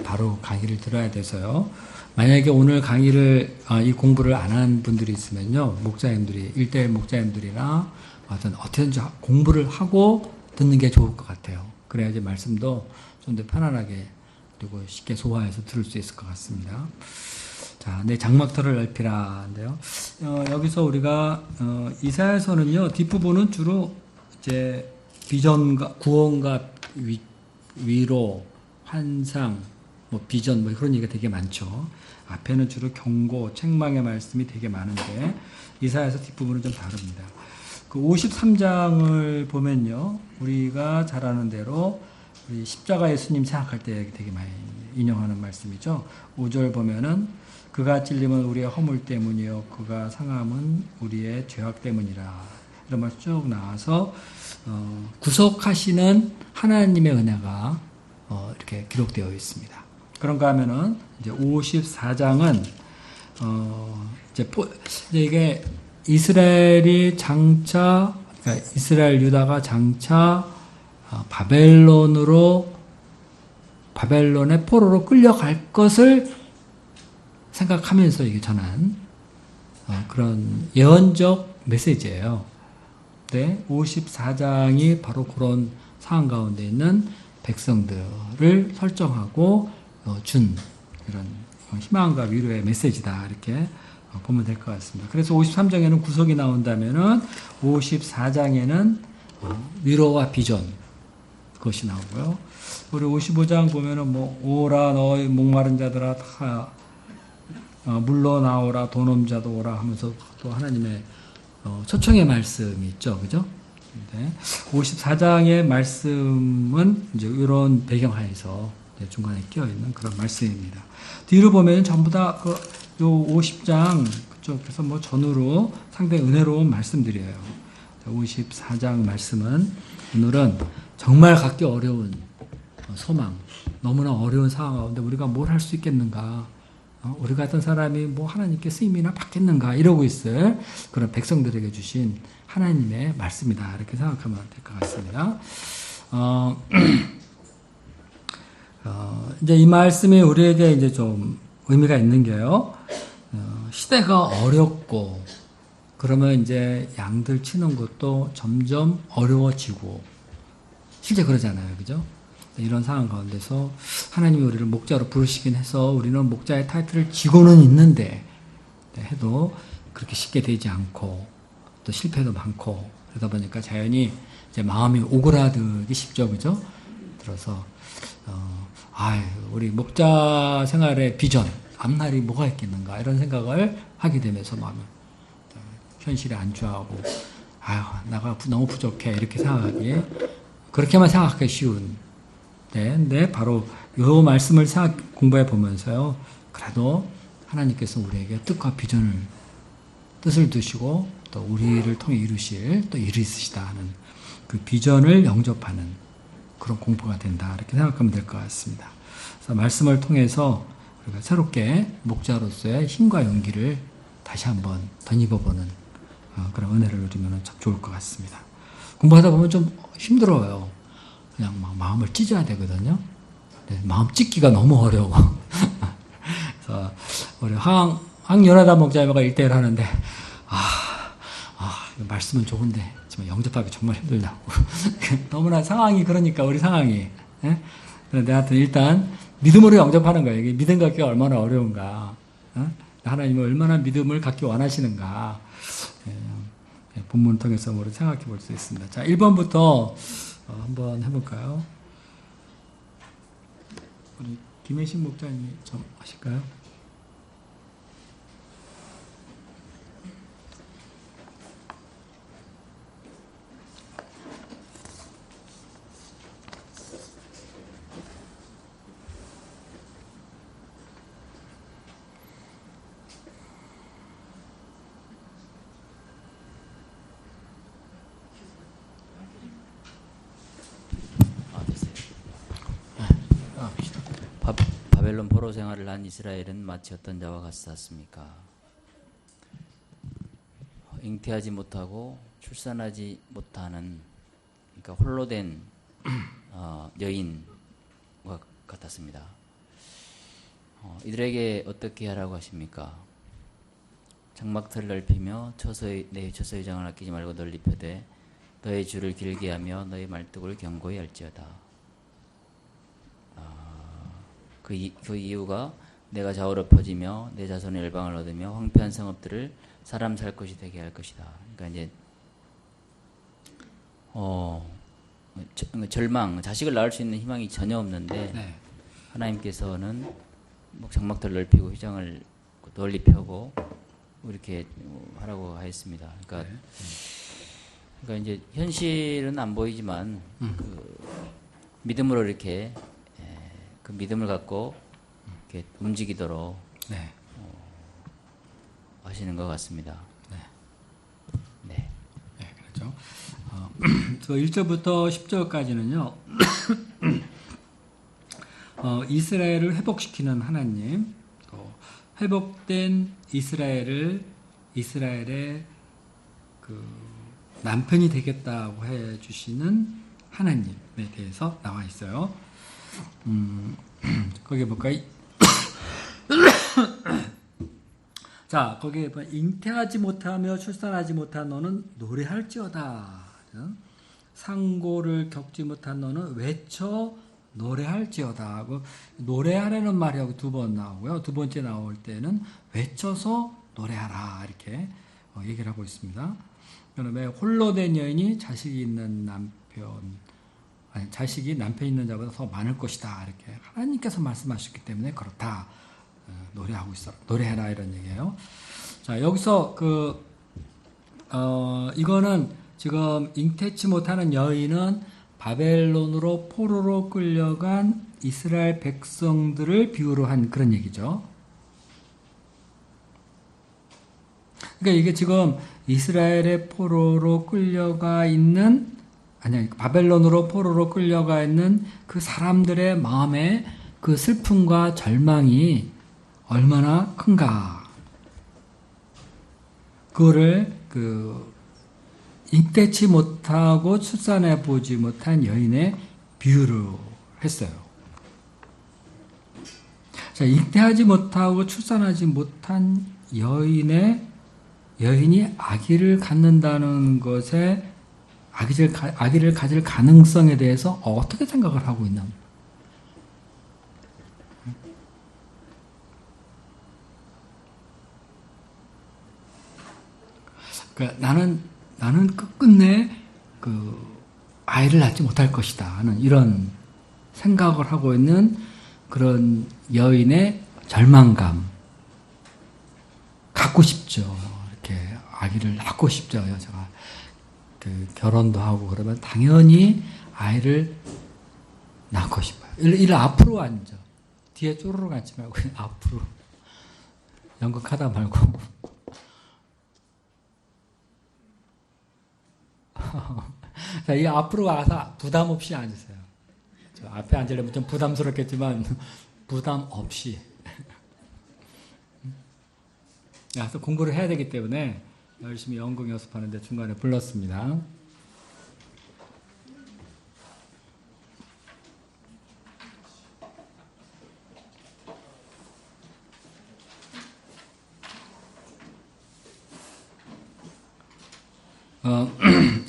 바로 강의를 들어야 돼서요. 만약에 오늘 강의를 이 공부를 안 한 분들이 있으면요, 목사님들이 1대1 목사님들이나 어떻게든지 공부를 하고 듣는 게 좋을 것 같아요. 그래야지 말씀도 좀 더 편안하게 그리고 쉽게 소화해서 들을 수 있을 것 같습니다. 자, 내 장막터를 넓히라인데요. 여기서 우리가 이사야서는요, 뒷부분은 주로 이제 비전과 구원과 위로, 환상, 뭐 비전, 뭐 그런 얘기가 되게 많죠. 앞에는 주로 경고, 책망의 말씀이 되게 많은데 이사야서 뒷부분은 좀 다릅니다. 그 53장을 보면요, 우리가 잘 아는 대로 우리 십자가 예수님 생각할 때 되게 많이 인용하는 말씀이죠. 5절 보면은 그가 찔림은 우리의 허물 때문이요 그가 상함은 우리의 죄악 때문이라, 이런 말 쭉 나와서 구속하시는 하나님의 은혜가 이렇게 기록되어 있습니다. 그런가 하면은 이제 54장은 이제 이게 이스라엘이 장차, 그러니까 이스라엘 유다가 장차 바벨론의 포로로 끌려갈 것을 생각하면서 이게 전한 그런 예언적 메시지예요. 네, 54장이 바로 그런 상황 가운데 있는 백성들을 설정하고 준 이런 희망과 위로의 메시지다, 이렇게 보면 될 것 같습니다. 그래서 53장에는 구속이 나온다면은 54장에는 위로와 비전, 그것이 나오고요. 우리 55장 보면은 뭐 오라 너희 목마른 자들아 다 물러나오라 돈 없는 자도 오라 하면서 또 하나님의 초청의 말씀이 있죠. 그죠? 네. 54장의 말씀은 이제 이런 배경하에서 중간에 끼어있는 그런 말씀입니다. 뒤로 보면 전부 다 요 50장 그쪽에서 뭐 전후로 상당히 은혜로운 말씀들이에요. 54장 말씀은 오늘은 정말 갖기 어려운 소망, 너무나 어려운 상황 가운데 우리가 뭘 할 수 있겠는가, 우리 같은 사람이 뭐 하나님께 쓰임이나 받겠는가 이러고 있을 그런 백성들에게 주신 하나님의 말씀이다, 이렇게 생각하면 될 것 같습니다. 이제 이 말씀이 우리에게 이제 좀 의미가 있는 게요, 시대가 어렵고 그러면 이제 양들 치는 것도 점점 어려워지고 실제 그러잖아요. 그죠? 이런 상황 가운데서 하나님이 우리를 목자로 부르시긴 해서 우리는 목자의 타이틀을 쥐고는 있는데 해도 그렇게 쉽게 되지 않고 또 실패도 많고 그러다 보니까 자연히 이제 마음이 오그라들기 쉽죠. 그죠? 들어서 우리 목자 생활의 비전, 앞날이 뭐가 있겠는가 이런 생각을 하게 되면서 마음이 현실에 안주하고 나가 너무 부족해 이렇게 생각하기에 그렇게만 생각하기 쉬운. 근데 바로 이 말씀을 공부해 보면서요, 그래도 하나님께서 우리에게 뜻과 비전을 뜻을 두시고 또 우리를 통해 이루실 또 일이 있으시다 하는 그 비전을 영접하는 그런 공부가 된다, 이렇게 생각하면 될 것 같습니다. 그래서 말씀을 통해서 우리가 새롭게 목자로서의 힘과 용기를 다시 한번 덧입어보는 그런 은혜를 누리면 참 좋을 것 같습니다. 공부하다 보면 좀 힘들어요. 그냥 막 마음을 찢어야 되거든요. 네, 마음 찢기가 너무 어려워. 그래서 우리 황연하다 목자님과 1대1 하는데 말씀은 좋은데 정말 영접하기 정말 힘들다고. 너무나 상황이 그러니까 우리 상황이. 예? 그런데 하여튼 일단 믿음으로 영접하는 거예요. 이게 믿음 갖기가 얼마나 어려운가. 하나님은 얼마나 믿음을 갖기 원하시는가. 본문을 통해서 우리 생각해 볼 수 있습니다. 자, 1번부터 한번 해볼까요? 우리 김혜식 목사님이 좀 하실까요? 바벨론 포로 생활을 한 이스라엘은 마치 어떤 자와 같았습니까? 잉태하지 못하고 출산하지 못하는, 그러니까 홀로 된 여인과 같았습니다. 이들에게 어떻게 하라고 하십니까? 장막터를 넓히며 내 처소의 장을 아끼지 말고 널리 펴되 너의 줄을 길게 하며 너의 말뚝을 견고히 할지어다. 그 이유가 내가 좌우로 퍼지며 내 자손의 열방을 얻으며 황폐한 성읍들을 사람 살 것이 되게 할 것이다. 그러니까 이제 절망, 자식을 낳을 수 있는 희망이 전혀 없는데 네. 하나님께서는 장막터를 넓히고 휘장을 널리 펴고 이렇게 하라고 하였습니다. 그러니까, 네. 그러니까 이제 현실은 안 보이지만 그 믿음으로 이렇게 그 믿음을 갖고 이렇게 움직이도록 네. 하시는 것 같습니다. 네. 네. 네, 그렇죠. 1절부터 10절까지는요, 이스라엘을 회복시키는 하나님, 또 회복된 이스라엘의 그 남편이 되겠다고 해주시는 하나님에 대해서 나와 있어요. 거기 볼까요? 자, 거기에 잉태하지 못하며 출산하지 못한 너는 노래할지어다. 상고를 겪지 못한 너는 외쳐 노래할지어다 하고, 노래하라는 말이 여기 두 번 나오고요. 두 번째 나올 때는 외쳐서 노래하라 이렇게 얘기를 하고 있습니다. 그다음에 홀로 된 여인이 자식이 있는 자식이 남편 있는 자보다 더 많을 것이다 이렇게 하나님께서 말씀하셨기 때문에 그렇다. 노래하고 있어, 노래해라 이런 얘기예요. 자, 여기서 이거는 지금 잉태치 못하는 여인은 바벨론으로 포로로 끌려간 이스라엘 백성들을 비유로 한 그런 얘기죠. 그러니까 이게 지금 이스라엘의 포로로 끌려가 있는, 바벨론으로 포로로 끌려가 있는 그 사람들의 마음에 그 슬픔과 절망이 얼마나 큰가. 그거를 잉태치 못하고 출산해 보지 못한 여인의 비유로 했어요. 자, 잉태하지 못하고 출산하지 못한 여인이 아기를 갖는다는 것에 아기를 가질 가능성에 대해서 어떻게 생각을 하고 있나? 그러니까 나는 끝끝내 아이를 낳지 못할 것이다 하는 이런 생각을 하고 있는 그런 여인의 절망감, 갖고 싶죠. 이렇게 아기를 낳고 싶죠. 여자가 결혼도 하고 그러면 당연히 아이를 낳고 싶어요. 이를 앞으로 앉아. 뒤에 쪼르륵 앉지 말고 앞으로. 연극하다 말고. 자, 이 앞으로 와서 부담 없이 앉으세요. 저 앞에 앉으려면 좀 부담스럽겠지만 부담 없이. 그래서 공부를 해야 되기 때문에 열심히 연극 연습하는데 중간에 불렀습니다.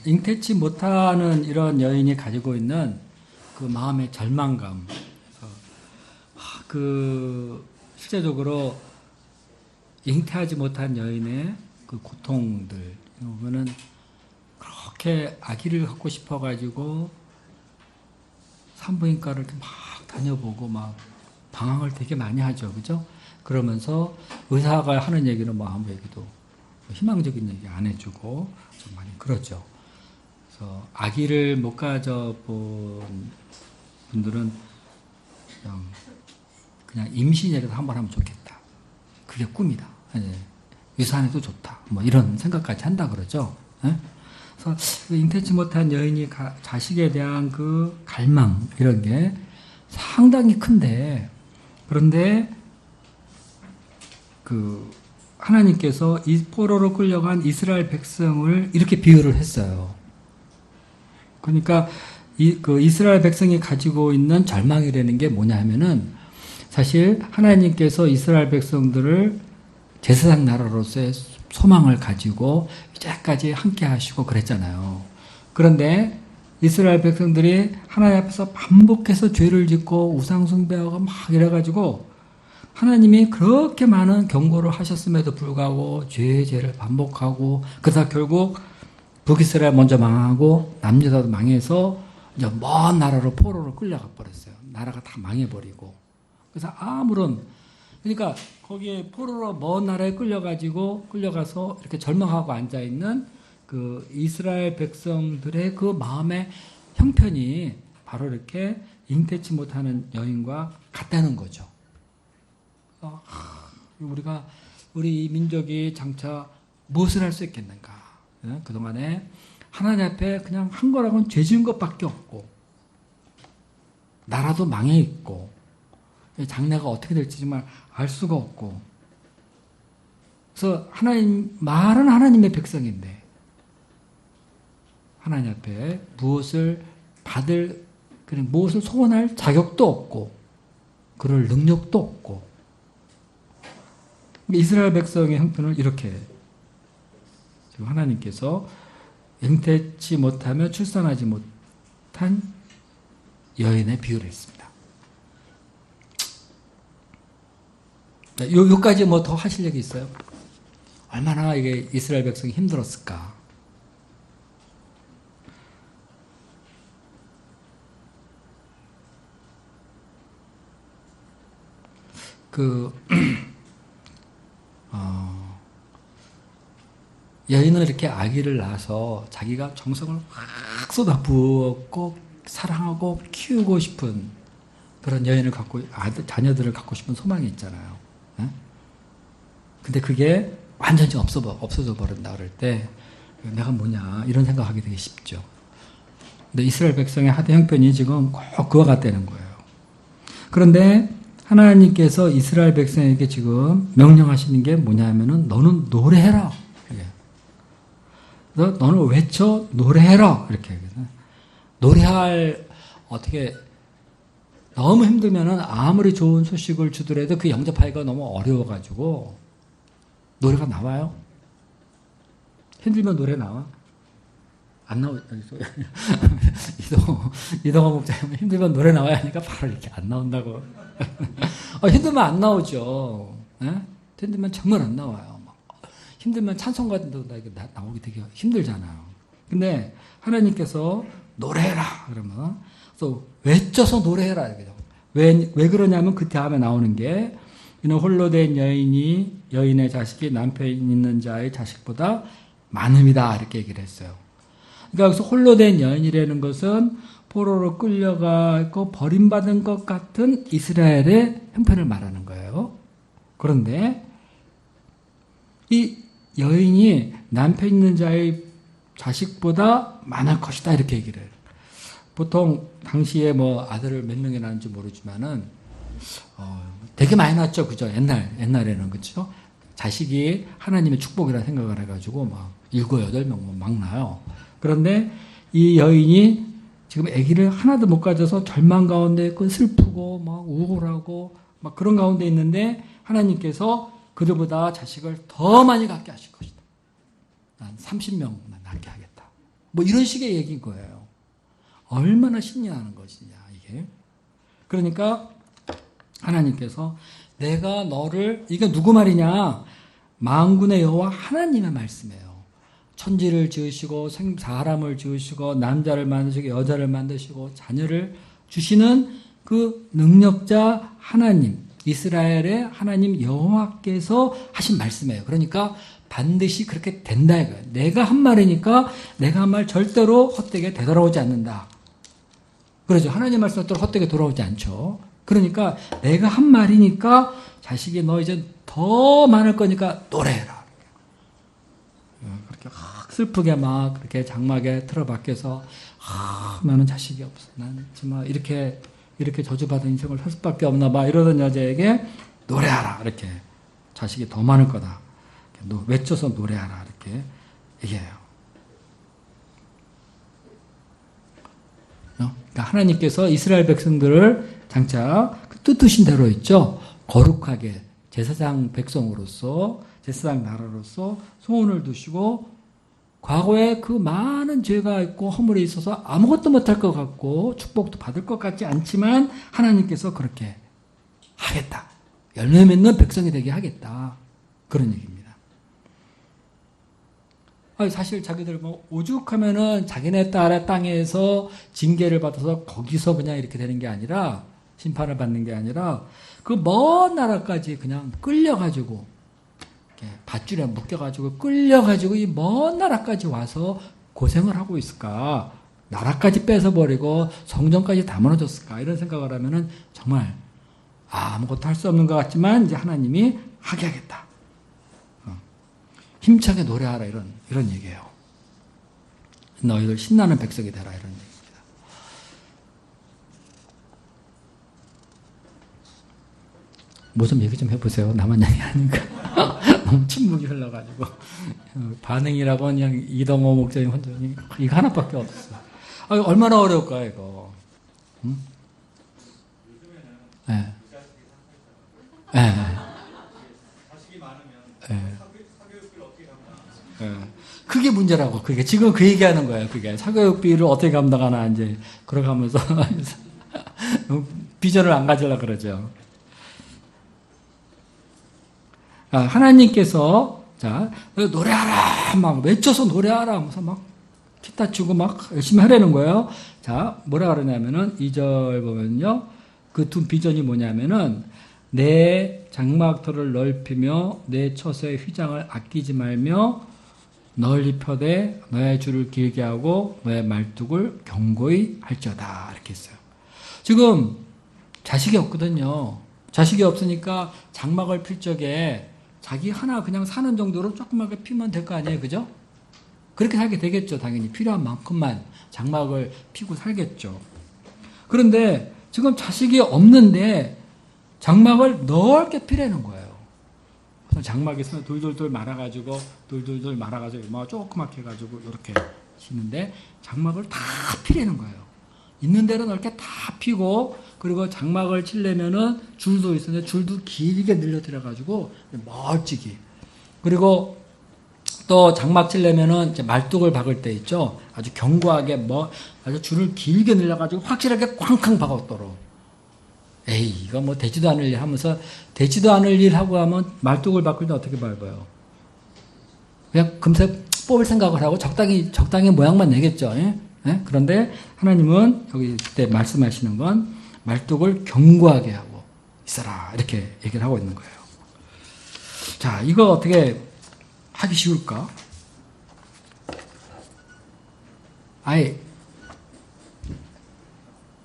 잉태치 못하는 이런 여인이 가지고 있는 그 마음의 절망감, 실제적으로 잉태하지 못한 여인의 그 고통들, 보면은 그렇게 아기를 갖고 싶어가지고 산부인과를 이렇게 막 다녀보고 막 방황을 되게 많이 하죠, 그죠? 그러면서 의사가 하는 얘기는 뭐 아무 얘기도 희망적인 얘기 안 해주고 좀 많이 그러죠. 그래서 아기를 못 가져본 분들은 그냥 임신이라도 한번 하면 좋겠다. 그게 꿈이다. 유산해도 좋다. 뭐 이런 생각까지 한다 그러죠. 그래서 잉태치 못한 여인이 자식에 대한 그 갈망 이런 게 상당히 큰데, 그런데 하나님께서 이 포로로 끌려간 이스라엘 백성을 이렇게 비유를 했어요. 그러니까 이스라엘 백성이 가지고 있는 절망이라는 게 뭐냐 하면은, 사실 하나님께서 이스라엘 백성들을 제사장 나라로서의 소망을 가지고 이제까지 함께 하시고 그랬잖아요. 그런데 이스라엘 백성들이 하나님 앞에서 반복해서 죄를 짓고 우상숭배하고 막 이래가지고 하나님이 그렇게 많은 경고를 하셨음에도 불구하고 죄를 반복하고 그러다 결국 북이스라엘 먼저 망하고 남유다도 망해서 이제 먼 나라로 포로로 끌려가 버렸어요. 나라가 다 망해버리고. 그래서 그러니까 거기에 포로로 먼 나라에 끌려가서 이렇게 절망하고 앉아있는 그 이스라엘 백성들의 그 마음의 형편이 바로 이렇게 잉태치 못하는 여인과 같다는 거죠. 우리 이 민족이 장차 무엇을 할 수 있겠는가? 그동안에 하나님 앞에 그냥 한 거라고는 죄 지은 것밖에 없고, 나라도 망해 있고, 장래가 어떻게 될지 정말 알 수가 없고, 그래서 말은 하나님의 백성인데, 하나님 앞에 무엇을 소원할 자격도 없고, 그럴 능력도 없고, 이스라엘 백성의 형편을 이렇게 지금 하나님께서 잉태치 못하며 출산하지 못한 여인의 비유를 했습니다. 요까지 뭐 더 하실 얘기 있어요? 얼마나 이게 이스라엘 백성이 힘들었을까? 여인은 이렇게 아기를 낳아서 자기가 정성을 확 쏟아부었고 사랑하고 키우고 싶은 그런 여인을 자녀들을 갖고 싶은 소망이 있잖아요. 근데 그게 완전히 없어져 버린다 그럴 때 내가 뭐냐 이런 생각하게 되게 쉽죠. 근데 이스라엘 백성의 하대 형편이 지금 꼭 그와 같다는 거예요. 그런데 하나님께서 이스라엘 백성에게 지금 명령하시는 게 뭐냐면은 너는 노래해라. 너는 외쳐 노래해라. 이렇게 노래할 너무 힘들면은 아무리 좋은 소식을 주더라도 그 영접하기가 너무 어려워가지고 노래가 나와요? 힘들면 노래 나와? 안 이동호 목사님 힘들면 노래 나와야 하니까 바로 이렇게 안 나온다고. 힘들면 안 나오죠. 힘들면 정말 안 나와요. 힘들면 찬송 같은 데도 나오기 되게 힘들잖아요. 근데 하나님께서 노래해라 그러면 또 외쳐서 노래해라 이거죠. 왜 그러냐면 그 다음에 나오는 게 이는 홀로 된 여인의 자식이 남편 있는 자의 자식보다 많음이다 이렇게 얘기를 했어요. 그러니까 여기서 홀로 된 여인이라는 것은 포로로 끌려가고 버림받은 것 같은 이스라엘의 형편을 말하는 거예요. 그런데 이 여인이 남편 있는 자의 자식보다 많을 것이다 이렇게 얘기를 해요. 보통 당시에 뭐 아들을 몇 명이 낳는지 모르지만은 되게 많이 낳았죠, 그죠? 옛날에는 그렇죠. 자식이 하나님의 축복이라 생각을 해가지고 막 7, 8명 막 낳아요. 그런데 이 여인이 지금 아기를 하나도 못 가져서 절망 가운데 있고 슬프고 막 우울하고 막 그런 가운데 있는데 하나님께서 그들보다 자식을 더 많이 갖게 하실 것이다. 난 30명 낳게 하겠다. 뭐 이런 식의 얘기인 거예요. 얼마나 신이 나는 것이냐 이게. 그러니까 하나님께서 내가 너를, 이게 누구 말이냐? 만군의 여호와 하나님의 말씀이에요. 천지를 지으시고 사람을 지으시고 남자를 만드시고 여자를 만드시고 자녀를 주시는 그 능력자 하나님, 이스라엘의 하나님 여호와께서 하신 말씀이에요. 그러니까 반드시 그렇게 된다 이거예요. 내가 한 말이니까 내가 한 말 절대로 헛되게 되돌아오지 않는다. 그러죠. 하나님 말씀은 또 헛되게 돌아오지 않죠. 그러니까 내가 한 말이니까 자식이 너 이제 더 많을 거니까 노래해라. 그렇게 슬프게 막 그렇게 장막에 틀어박혀서 나는 자식이 없어. 난 정말 이렇게 저주받은 인생을 살 수밖에 없나 봐. 이러던 여자에게 노래하라. 이렇게 자식이 더 많을 거다. 외쳐서 노래하라. 이렇게 얘기해요. 그러니까 하나님께서 이스라엘 백성들을 장차 뜻하신 대로 있죠. 거룩하게 제사장 백성으로서 제사장 나라로서 소원을 두시고 과거에 그 많은 죄가 있고 허물이 있어서 아무것도 못할 것 같고 축복도 받을 것 같지 않지만 하나님께서 그렇게 하겠다. 열매 맺는 백성이 되게 하겠다. 그런 얘기입니다. 사실 자기들 뭐 오죽하면은 자기네 딸의 땅에서 징계를 받아서 거기서 그냥 이렇게 되는 게 아니라 심판을 받는 게 아니라 그 먼 나라까지 그냥 끌려가지고 밧줄에 묶여가지고 끌려가지고 이 먼 나라까지 와서 고생을 하고 있을까? 나라까지 뺏어버리고 성전까지 다 무너졌을까? 이런 생각을 하면은 정말 아무것도 할 수 없는 것 같지만 이제 하나님이 하게 하겠다. 힘차게 노래하라 이런 얘기예요. 너희들 신나는 백성이 되라 이런 얘기입니다. 뭐 좀 얘기 좀 해보세요. 나만 얘기하니까 너무 침묵이 흘러가지고 반응이라고 그냥 이동호 목사님 혼자 이거 하나밖에 없어. 얼마나 어려울까요 이거? 응? 네. 네. 네. 그게 문제라고. 그게 지금 그 얘기하는 거예요. 그게 사교육비를 어떻게 감당하나 이제 그러고 하면서 비전을 안 가지려고 그러죠. 하나님께서 자 노래하라 막 외쳐서 노래하라 하면서 막 기타 치고 막 열심히 하라는 거예요. 자 뭐라 그러냐면은 2절 보면요. 그 두 비전이 뭐냐면은 내 장막터를 넓히며 내 처소의 휘장을 아끼지 말며 널리 펴되 너의 줄을 길게 하고 너의 말뚝을 견고히 할지어다 이렇게 했어요. 지금 자식이 없거든요. 자식이 없으니까 장막을 필 적에 자기 하나 그냥 사는 정도로 조그맣게 피면 될 거 아니에요. 그죠? 그렇게 살게 되겠죠. 당연히 필요한 만큼만 장막을 피고 살겠죠. 그런데 지금 자식이 없는데 장막을 넓게 피라는 거예요. 장막에서 돌돌돌 말아가지고 막 조그맣게 해가지고 이렇게 치는데 장막을 다 피라는 거예요. 있는 대로 넓게 다 피고 그리고 장막을 치려면은 줄도 있었는데 줄도 길게 늘려드려가지고 멀찍이 그리고 또 장막 치려면은 이제 말뚝을 박을 때 있죠. 아주 견고하게 아주 줄을 길게 늘려가지고 확실하게 쾅쾅 박았도록. 에이, 이거 뭐 되지도 않을 일 하면서 되지도 않을 일 하고 하면 말뚝을 바꿀 때 어떻게 밟아요? 그냥 금세 뽑을 생각을 하고 적당히 모양만 내겠죠. 예? 예? 그런데 하나님은 여기 때 말씀하시는 건 말뚝을 견고하게 하고 있어라. 이렇게 얘기를 하고 있는 거예요. 자, 이거 어떻게 하기 쉬울까?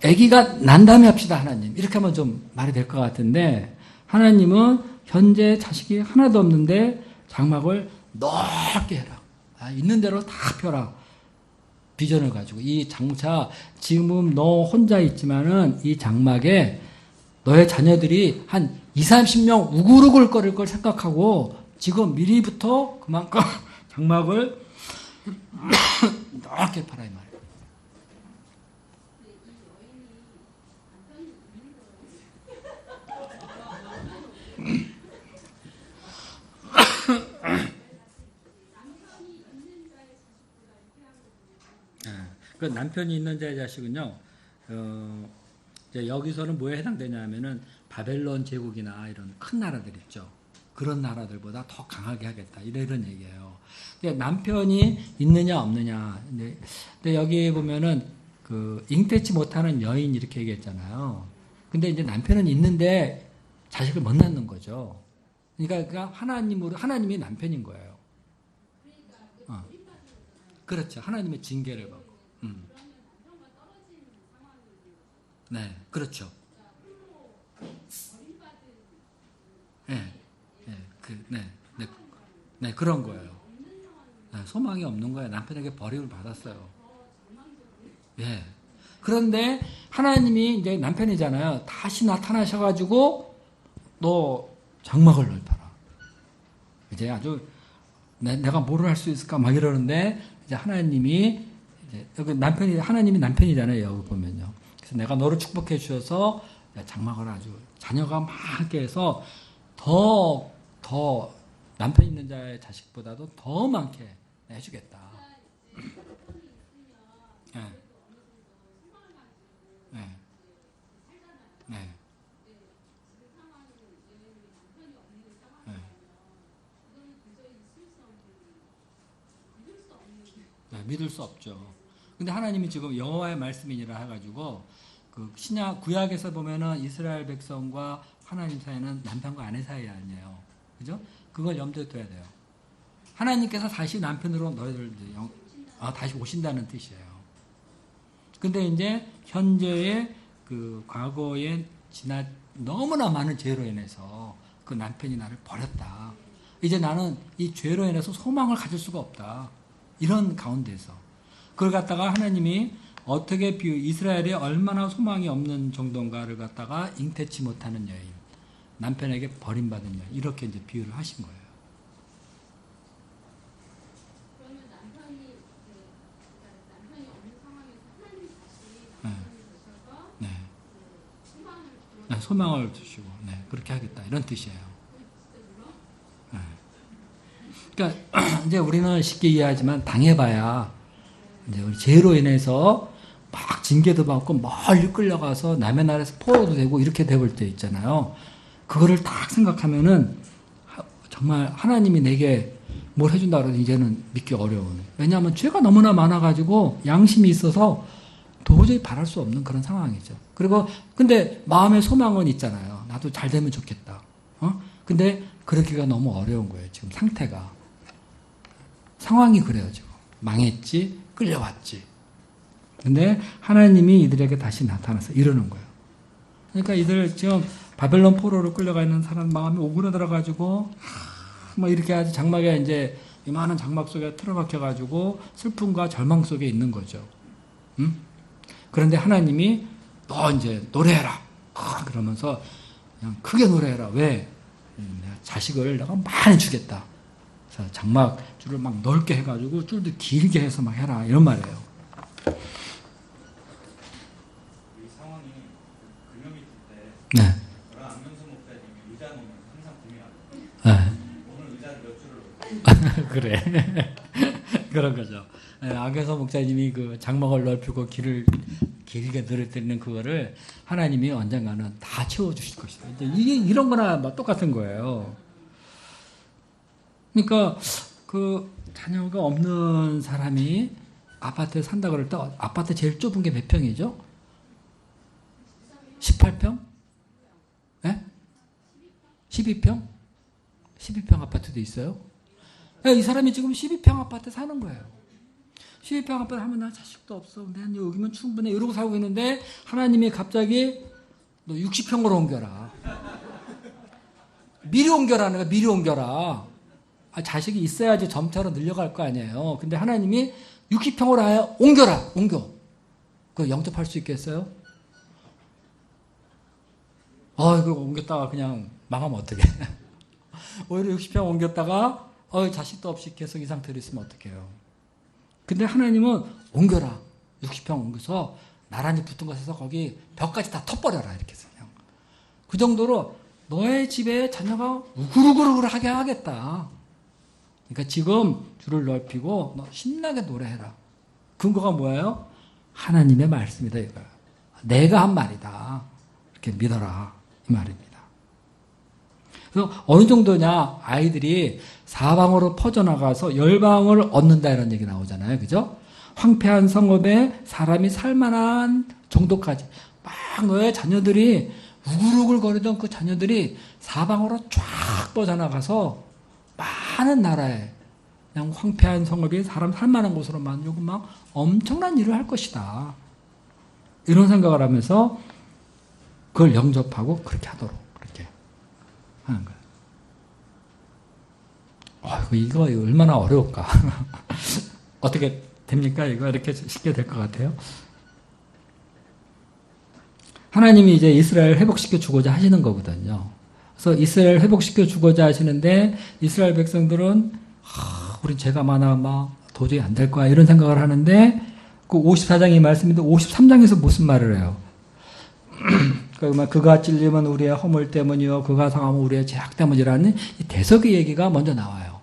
아기가 난 다음에 합시다, 하나님. 이렇게 하면 좀 말이 될 것 같은데, 하나님은 현재 자식이 하나도 없는데, 장막을 넓게 해라. 있는 대로 다 펴라. 비전을 가지고. 이 장차, 지금 너 혼자 있지만은, 이 장막에 너의 자녀들이 한 20-30명 우글우글 거릴 걸 생각하고, 지금 미리부터 그만큼 장막을 넓게 팔아, 이 말이에요. 그 남편이 있는 자의 자식은요, 이제 여기서는 뭐에 해당되냐면은 바벨론 제국이나 이런 큰 나라들 있죠. 그런 나라들보다 더 강하게 하겠다. 이런 얘기예요. 남편이 있느냐 없느냐. 근데 여기 보면은 그 잉태치 못하는 여인 이렇게 얘기했잖아요. 근데 이제 남편은 있는데 자식을 못 낳는 거죠. 그러니까 하나님이 남편인 거예요. 그렇죠. 하나님의 징계를 받고. 네, 그렇죠. 네, 그런 거예요. 네, 소망이 없는 거예요. 남편에게 버림을 받았어요. 예. 그런데 하나님이 이제 남편이잖아요. 다시 나타나셔가지고 너 장막을 넓혀라. 이제 아주 내가 뭐를 할 수 있을까 막 이러는데 이제 하나님이 이제 여기 하나님이 남편이잖아요. 여기 보면요. 그래서 내가 너를 축복해 주셔서 장막을 아주 자녀가 많게 해서 더 남편 있는 자의 자식보다도 더 많게 해주겠다. 네. 네. 네. 네. 네, 믿을 수 없죠. 근데 하나님이 지금 여호와의 말씀이니라 해가지고 그 신약 구약에서 보면은 이스라엘 백성과 하나님 사이는 남편과 아내 사이 아니에요. 그죠? 그걸 염두에 둬야 돼요. 하나님께서 다시 남편으로 너희들 다시 오신다는 뜻이에요. 근데 이제 현재의 그 과거에 너무나 많은 죄로 인해서 그 남편이 나를 버렸다. 이제 나는 이 죄로 인해서 소망을 가질 수가 없다. 이런 가운데서 그걸 갖다가 하나님이 어떻게 이스라엘이 얼마나 소망이 없는 정도인가를 갖다가 잉태치 못하는 여인, 남편에게 버림받은 여인, 이렇게 이제 비유를 하신 거예요. 그러면 남편이 없는 상황에서 하나님 다시 남편을 두셔서 네. 소망을 네, 소망을 주시고, 네, 그렇게 하겠다 이런 뜻이에요. 네. 그러니까 이제 우리는 쉽게 이해하지만 당해봐야 이제 우리 죄로 인해서 막 징계도 받고 멀리 끌려가서 남의 나라에서 포로도 되고 이렇게 돼볼 때 있잖아요. 그거를 딱 생각하면은 정말 하나님이 내게 뭘 해준다 그래도 이제는 믿기 어려운. 왜냐하면 죄가 너무나 많아가지고 양심이 있어서 도저히 바랄 수 없는 그런 상황이죠. 그리고 근데 마음의 소망은 있잖아요. 나도 잘 되면 좋겠다. 근데 그러기가 너무 어려운 거예요. 지금 상태가. 상황이 그래요. 지금 망했지, 끌려왔지. 근데 하나님이 이들에게 다시 나타나서 이러는 거예요. 그러니까 이들 지금 바벨론 포로로 끌려가 있는 사람 마음이 오그라들어가지고 뭐 이렇게 아주 장막에 이제 이만한 장막 속에 틀어박혀가지고 슬픔과 절망 속에 있는 거죠. 그런데 하나님이 너 이제 노래해라. 그러면서 그냥 크게 노래해라. 왜? 내가 자식을 내가 많이 주겠다. 그래서 장막 줄을 막 넓게 해가지고 줄도 길게 해서 막 해라. 이런 말이에요. 이 상황이 금요 미팅 때 네. 저랑 안명수 목사님이 의자 놓으면 항상 고민하거든요. 네. 오늘 의자를 몇 줄을 그래. 그런 거죠. 네, 악에서 목사님이 그 장막을 넓히고 길을 길게 늘어뜨리는 그거를 하나님이 언젠가는 다 채워주실 것이다. 이게 이런 거나 막 똑같은 거예요. 그러니까 그 자녀가 없는 사람이 아파트에 산다 그럴 때 아파트 제일 좁은 게 몇 평이죠? 18평? 네? 12평? 12평 아파트도 있어요? 이 사람이 지금 12평 아파트에 사는 거예요. 12평 아파트 하면 나 자식도 없어. 난 여기면 충분해. 이러고 살고 있는데 하나님이 갑자기 너 60평으로 옮겨라. 미리 옮겨라는 거야. 미리 옮겨라. 자식이 있어야지 점차로 늘려갈 거 아니에요. 근데 하나님이 60평으로 하여 옮겨라. 옮겨. 그거 영접할 수 있겠어요? 이거 옮겼다가 그냥 망하면 어떡해. 오히려 60평 옮겼다가 자식도 없이 계속 이 상태로 있으면 어떡해요. 근데 하나님은 옮겨라. 60평 옮겨서 나란히 붙은 곳에서 거기 벽까지 다 터버려라. 이렇게 해서 그냥. 그 정도로 너의 집에 자녀가 우글우글하게 하겠다. 그러니까 지금 줄을 넓히고 너 신나게 노래해라. 근거가 뭐예요? 하나님의 말씀이다 이거야. 내가 한 말이다. 이렇게 믿어라 이 말입니다. 그래서 어느 정도냐 아이들이 사방으로 퍼져나가서 열방을 얻는다 이런 얘기 나오잖아요. 그죠? 황폐한 성읍에 사람이 살만한 정도까지 막 너의 자녀들이 우글우글거리던 그 자녀들이 사방으로 쫙 뻗어나가서 많은 나라에 그냥 황폐한 성읍이 사람 살만한 곳으로 만들고 막 엄청난 일을 할 것이다. 이런 생각을 하면서 그걸 영접하고 그렇게 하도록 그렇게 하는 거예요. 이거 얼마나 어려울까? 어떻게 됩니까? 이거 이렇게 쉽게 될 것 같아요? 하나님이 이제 이스라엘 회복시켜 주고자 하시는 거거든요. 그래서 이스라엘 회복시켜 주고자 하시는데 이스라엘 백성들은 우리 죄가 많아 막 도저히 안 될 거야 이런 생각을 하는데 그 54장의 말씀인데 53장에서 무슨 말을 해요? 그러면 그가 찔리면 우리의 허물 때문이요, 그가 상하면 우리의 죄악 때문이라는 이 대속의 얘기가 먼저 나와요.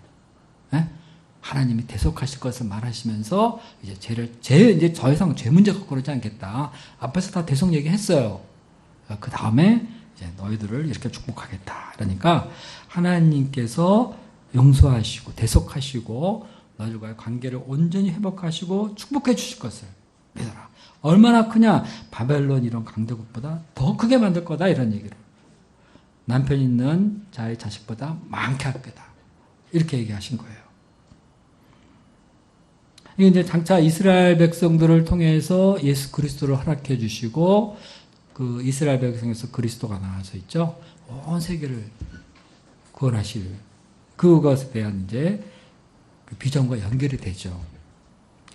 예? 하나님이 대속하실 것을 말하시면서 이제 이제 더 이상 죄 문제 갖고 그러지 않겠다. 앞에서 다 대속 얘기했어요. 그 다음에 이제 너희들을 이렇게 축복하겠다. 그러니까 하나님께서 용서하시고 대속하시고 너희들과의 관계를 온전히 회복하시고 축복해 주실 것을 믿어라. 얼마나 크냐? 바벨론 이런 강대국보다 더 크게 만들 거다, 이런 얘기를. 남편 있는 자의 자식보다 많게 할 거다, 이렇게 얘기하신 거예요. 이게 이제 장차 이스라엘 백성들을 통해서 예수 그리스도를 허락해 주시고, 그 이스라엘 백성에서 그리스도가 나와서 있죠. 온 세계를 구원하실 그것에 대한 이제 그 비전과 연결이 되죠.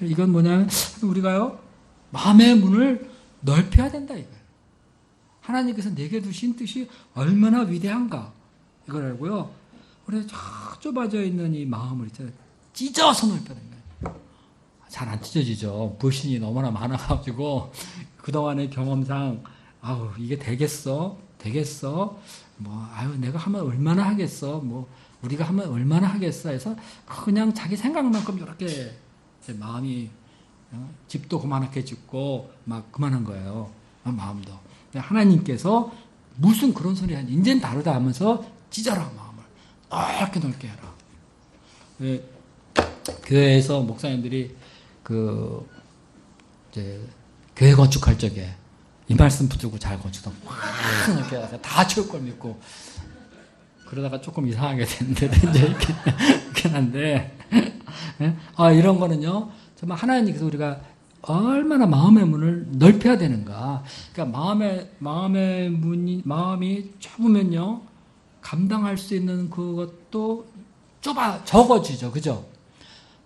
이건 뭐냐면 우리가요, 마음의 문을 넓혀야 된다, 이거예요. 하나님께서 내게 두신 뜻이 얼마나 위대한가, 이걸 알고요. 우리 쫙 좁아져 있는 이 마음을 있잖아요, 찢어서 넓혀야 된다. 잘 안 찢어지죠. 불신이 너무나 많아가지고 그동안의 경험상 아우 이게 되겠어? 뭐 아유 내가 하면 얼마나 하겠어? 뭐 우리가 하면 얼마나 하겠어? 해서 그냥 자기 생각만큼 이렇게 마음이 집도 그만하게 짓고 막 그만한 거예요. 마음도. 하나님께서 무슨 그런 소리 하니 인제는 다르다 하면서 찢어라, 마음을 넓게 넓게 해라. 교회에서 목사님들이 이제 교회 건축할 적에 이 말씀 붙들고 잘 건축하면 확 넓게 해서 다 채울 걸 믿고, 그러다가 조금 이상하게 됐는데 이제 이렇긴 한데 이런 거는요, 정말 하나님께서 우리가 얼마나 마음의 문을 넓혀야 되는가. 그러니까 마음이 좁으면요, 감당할 수 있는 그것도 적어지죠, 그죠?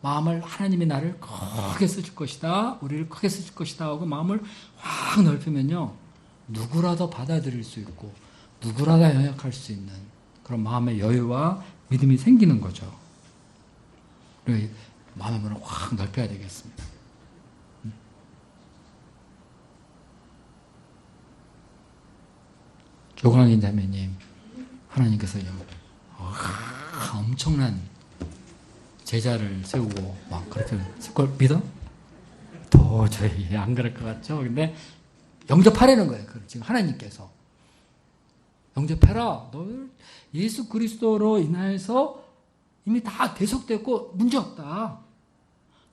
마음을 하나님이 나를 크게 쓰실 것이다, 우리를 크게 쓰실 것이다 하고 마음을 확 넓히면요, 누구라도 받아들일 수 있고 누구라도 영역할 수 있는 그런 마음의 여유와 믿음이 생기는 거죠. 그래서 마음의 문을 확 넓혀야 되겠습니다. 조광인 자매님, 하나님께서요, 엄청난 제자를 세우고 막 그렇게 쓸 걸 믿어? 도저히 안 그럴 것 같죠? 근데 영접하라는 거예요. 지금 하나님께서. 영접해라. 너를 예수 그리스도로 인하여서 이미 다 대속됐고 문제없다.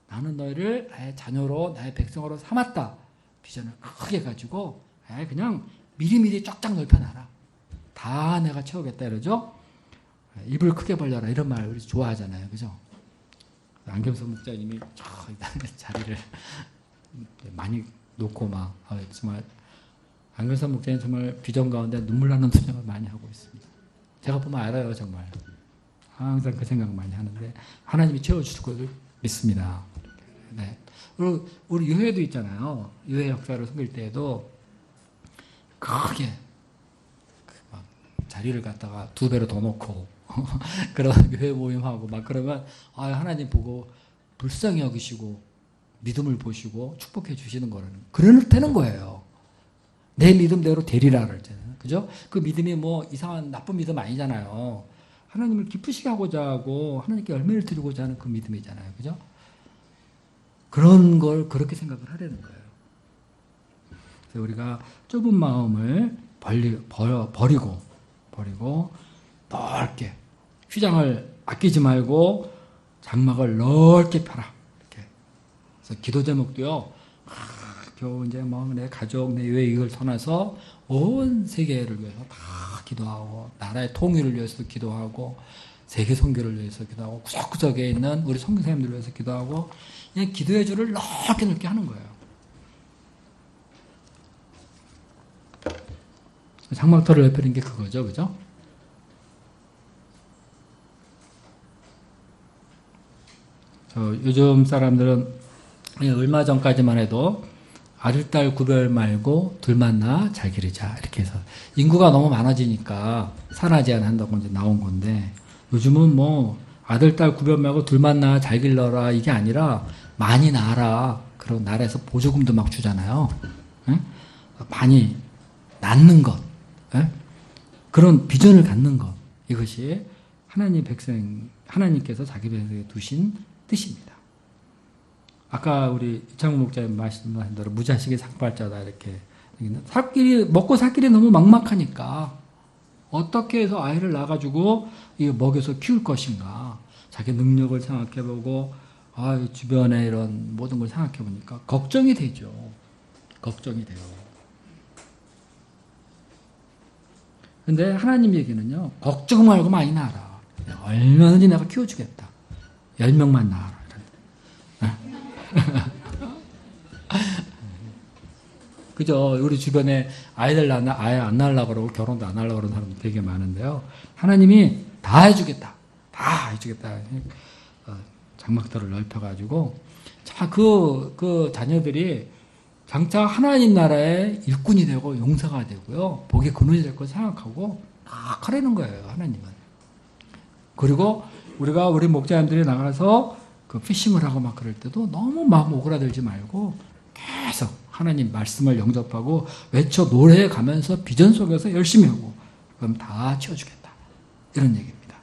나는 너희를 나의 자녀로, 나의 백성으로 삼았다. 비전을 크게 가지고 그냥 미리미리 쫙쫙 넓혀놔라. 다 내가 채우겠다, 이러죠? 입을 크게 벌려라, 이런 말 우리 좋아하잖아요, 그죠? 안경선 목사님이 자리를 많이 놓고 막 정말 안경선 목사님 정말 비전 가운데 눈물 나는 투쟁을 많이 하고 있습니다. 제가 보면 알아요, 정말. 항상 그 생각을 많이 하는데 하나님이 채워주실 것을 믿습니다. 네. 그리고 우리 유해도 있잖아요. 유해 역사를 섬길 때에도 크게 막 자리를 갖다가 2배로 더 놓고 그런 교회 모임하고 막 그러면 하나님 보고 불쌍히 여기시고 믿음을 보시고 축복해 주시는 거라는, 그렇다는 거예요. 내 믿음대로 되리라 그랬잖아요, 그죠? 그 믿음이 뭐 이상한 나쁜 믿음 아니잖아요. 하나님을 기쁘시게 하고자 하고 하나님께 열매를 드리고자 하는 그 믿음이잖아요, 그죠? 그런 걸 그렇게 생각을 하려는 거예요. 그래서 우리가 좁은 마음을 버리고 넓게, 휘장을 아끼지 말고 장막을 넓게 펴라. 이렇게. 그래서 기도 제목도요, 겨우 이제 뭐 내 가족, 내 교회 이걸 떠나서 온 세계를 위해서 다 기도하고, 나라의 통일을 위해서도 기도하고, 세계 선교를 위해서 기도하고, 구석구석에 있는 우리 선교사님들을 위해서 기도하고, 그냥 기도의 줄을 넓게 하는 거예요. 장막터를 넓히는 게 그거죠, 그죠? 요즘 사람들은 얼마 전까지만 해도 아들, 딸 구별 말고 둘만 낳아 잘 기르자, 이렇게 해서 인구가 너무 많아지니까 산하 제한한다고 이제 나온 건데, 요즘은 뭐 아들, 딸 구별 말고 둘만 낳아 잘 길러라, 이게 아니라 많이 낳아라. 그리고 나라에서 보조금도 막 주잖아요. 응? 많이 낳는 것, 예? 그런 비전을 갖는 것, 이것이 하나님께서 자기 백성에게 두신 뜻입니다. 아까 우리 이창호 목사님 말씀하신 대로 무자식의 상팔자다 이렇게 먹고 살 길이 너무 막막하니까 어떻게 해서 아이를 낳아가지고 먹여서 키울 것인가, 자기 능력을 생각해보고 주변에 이런 모든 걸 생각해보니까 걱정이 되죠. 걱정이 돼요. 근데 하나님 얘기는요, 걱정 말고 많이 낳아라. 얼마든지 내가 키워주겠다. 10명만 낳아라. 그죠? 우리 주변에 아이들 아예 안 낳으려고 그러고 결혼도 안 하려고 그러는 사람들 되게 많은데요. 하나님이 다 해주겠다. 다 해주겠다. 장막들을 넓혀가지고, 자, 그 자녀들이 장차 하나님 나라의 일꾼이 되고 용사가 되고요. 복의 근원이 될 걸 생각하고 막 하라는 거예요, 하나님은. 그리고 우리 목자님들이 나가서 그 피싱을 하고 막 그럴 때도 너무 마음 오그라들지 말고 계속 하나님 말씀을 영접하고 외쳐 노래해 가면서 비전 속에서 열심히 하고 그럼 다 채워주겠다. 이런 얘기입니다.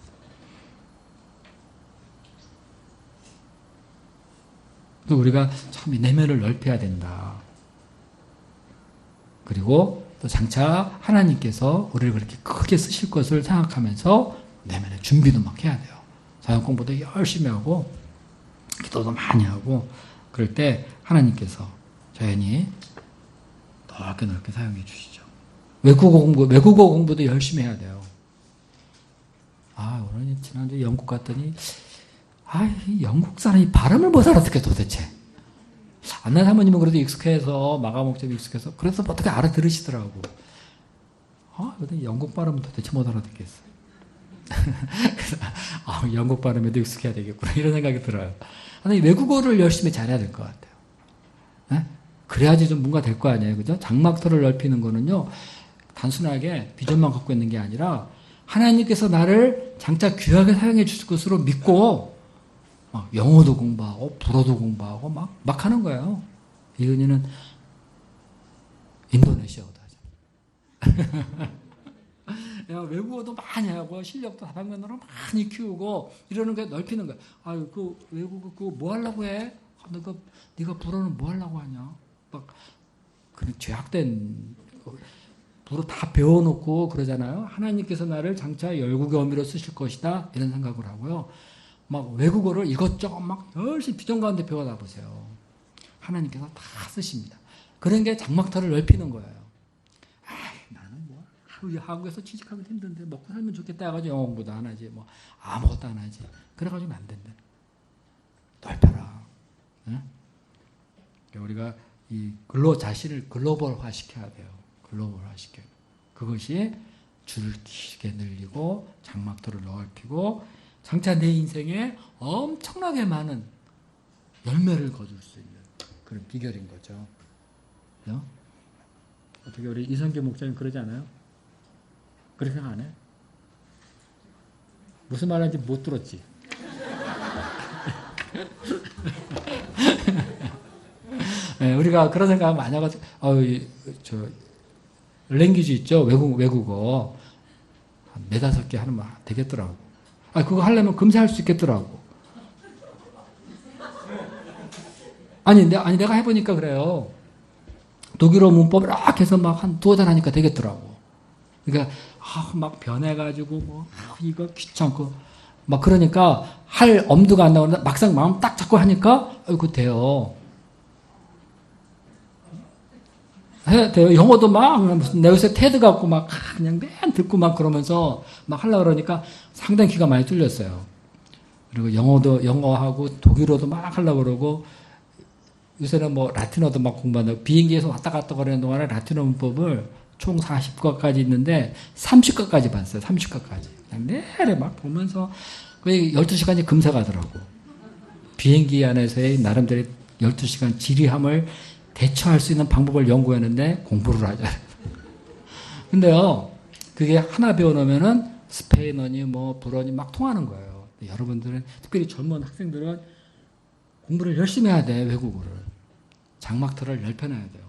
또 우리가 참 내면을 넓혀야 된다. 그리고 또 장차 하나님께서 우리를 그렇게 크게 쓰실 것을 생각하면서 내면의 준비도 막 해야 돼요. 자연 공부도 열심히 하고 기도도 많이 하고 그럴 때 하나님께서 자연히 넓게 사용해 주시죠. 외국어 공부도 열심히 해야 돼요. 오늘 지난주에 영국 갔더니 이 영국 사람이 발음을 못 알아듣게 도대체. 안나 사모님은 그래도 익숙해서 마가 목적이 익숙해서 그래서 어떻게 알아들으시더라고. 근데 영국 발음은 도대체 못 알아듣겠어. 그래서 영국 발음에도 익숙해야 되겠구나 이런 생각이 들어요. 근데 외국어를 열심히 잘해야 될 것 같아요. 네? 그래야지 좀 뭔가 될 거 아니에요, 그죠? 장막터를 넓히는 거는요, 단순하게 비전만 갖고 있는 게 아니라 하나님께서 나를 장차 귀하게 사용해 주실 것으로 믿고 영어도 공부하고 불어도 공부하고 막 하는 거예요. 이은이는 인도네시아어도 하죠. 외국어도 많이 하고 실력도 다방면으로 많이 키우고 이러는 게 넓히는 거야. 그 외국어 그거 뭐 하려고 해? 네가 불어는 뭐 하려고 하냐? 막 그런 죄악된 불어 다 배워놓고 그러잖아요. 하나님께서 나를 장차 열국의 어미로 쓰실 것이다 이런 생각을 하고요. 막 외국어를 이것저것 막 열심히 비전 가운데 배워다 보세요. 하나님께서 다 쓰십니다. 그런 게 장막터를 넓히는 거예요. 나는 뭐 한국에서 취직하기 힘든데 먹고 살면 좋겠다 해가지고 영어 공부도 안 하지 뭐 아무것도 안 하지. 그래가지고 안 된다. 넓혀라. 응? 우리가 이 자신을 글로벌화 시켜야 돼요. 글로벌화 시켜요. 그것이 줄을 길게 늘리고 장막터를 넓히고 장차 내 인생에 엄청나게 많은 열매를 거둘 수 있는 그런 비결인 거죠. 그죠? 어떻게 우리 이성계 목사님 그러지 않아요? 그렇게 생각 안 해? 무슨 말하는지 못 들었지? 네, 우리가 그런 생각 많이 하거든요. 랭귀지 있죠? 외국어. 한 4-5개 하면 되겠더라고. 그거 하려면 금세 할 수 있겠더라고. 내가 해보니까 그래요. 독일어 문법 락 해서 막 한 2달 하니까 되겠더라고. 그러니까, 막 변해가지고, 이거 귀찮고, 막 그러니까 할 엄두가 안 나오는데 막상 마음 딱 잡고 하니까, 그거 돼요. 돼요. 영어도 막, 무슨, 내 요새 테드 갖고 막, 그냥 맨 듣고 막 그러면서 막 하려고 그러니까 상당히 귀가 많이 뚫렸어요. 그리고 영어하고 독일어도 막 하려고 그러고, 요새는 뭐 라틴어도 막 공부한다고, 비행기에서 왔다 갔다 거리는 동안에 라틴어 문법을 총 40과까지 있는데 30과까지 봤어요. 30과까지. 그냥 내내 막 보면서, 거의 12시간이 금세 가더라고. 비행기 안에서의 나름대로 12시간 지리함을 대처할 수 있는 방법을 연구했는데 공부를 하자. 근데요, 그게 하나 배워놓으면은 스페인어니 뭐 불어니 막 통하는 거예요. 여러분들은, 특별히 젊은 학생들은 공부를 열심히 해야 돼, 외국어를. 장막터를 넓혀놔야 돼요.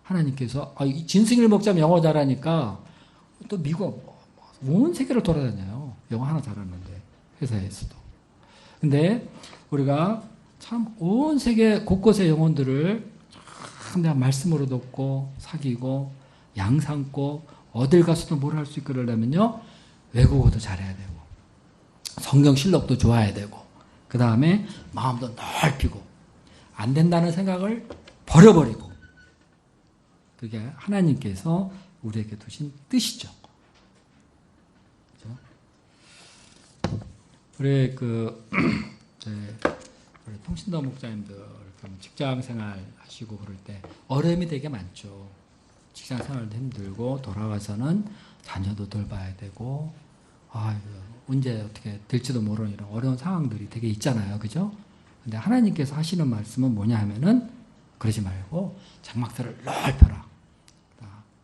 하나님께서 이 진승일 목사님 영어 잘하니까 또 미국 온 세계를 돌아다녀요. 영어 하나 잘하는데 회사에서도. 근데 우리가 참 온 세계 곳곳의 영혼들을 참 내가 말씀으로 돕고 사귀고 양삼고 어딜 가서도 뭘 할 수 있으려면요 외국어도 잘해야 되고 성경 실력도 좋아야 되고 그 다음에 마음도 넓히고 안 된다는 생각을 버려버리고 그게 하나님께서 우리에게 두신 뜻이죠. 그렇죠? 우리 우리 통신도 목사님들 직장 생활 하시고 그럴 때 어려움이 되게 많죠. 직장 생활도 힘들고 돌아가서는 자녀도 돌봐야 되고 언제 어떻게 될지도 모르는 이런 어려운 상황들이 되게 있잖아요. 그죠? 근데 하나님께서 하시는 말씀은 뭐냐 하면은 그러지 말고 장막들을 넓혀라.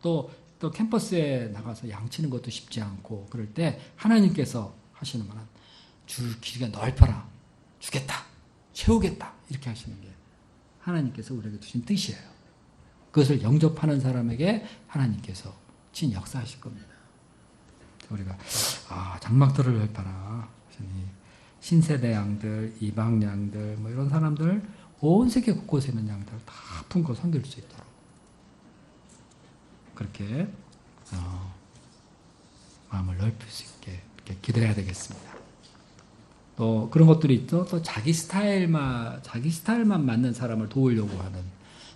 또 캠퍼스에 나가서 양치는 것도 쉽지 않고 그럴 때 하나님께서 하시는 말은 줄 길게 넓혀라. 주겠다. 채우겠다. 이렇게 하시는 게 하나님께서 우리에게 주신 뜻이에요. 그것을 영접하는 사람에게 하나님께서 친 역사하실 겁니다. 우리가 장막들을 넓혀라. 신세대 양들, 이방 양들, 뭐 이런 사람들 온 세계 곳곳에 있는 양들 다 품고 섬길 수 있도록 그렇게 마음을 넓힐 수 있게 이렇게 기도해야 되겠습니다. 또 그런 것들이 있죠. 또 자기 스타일만 맞는 사람을 도우려고 하는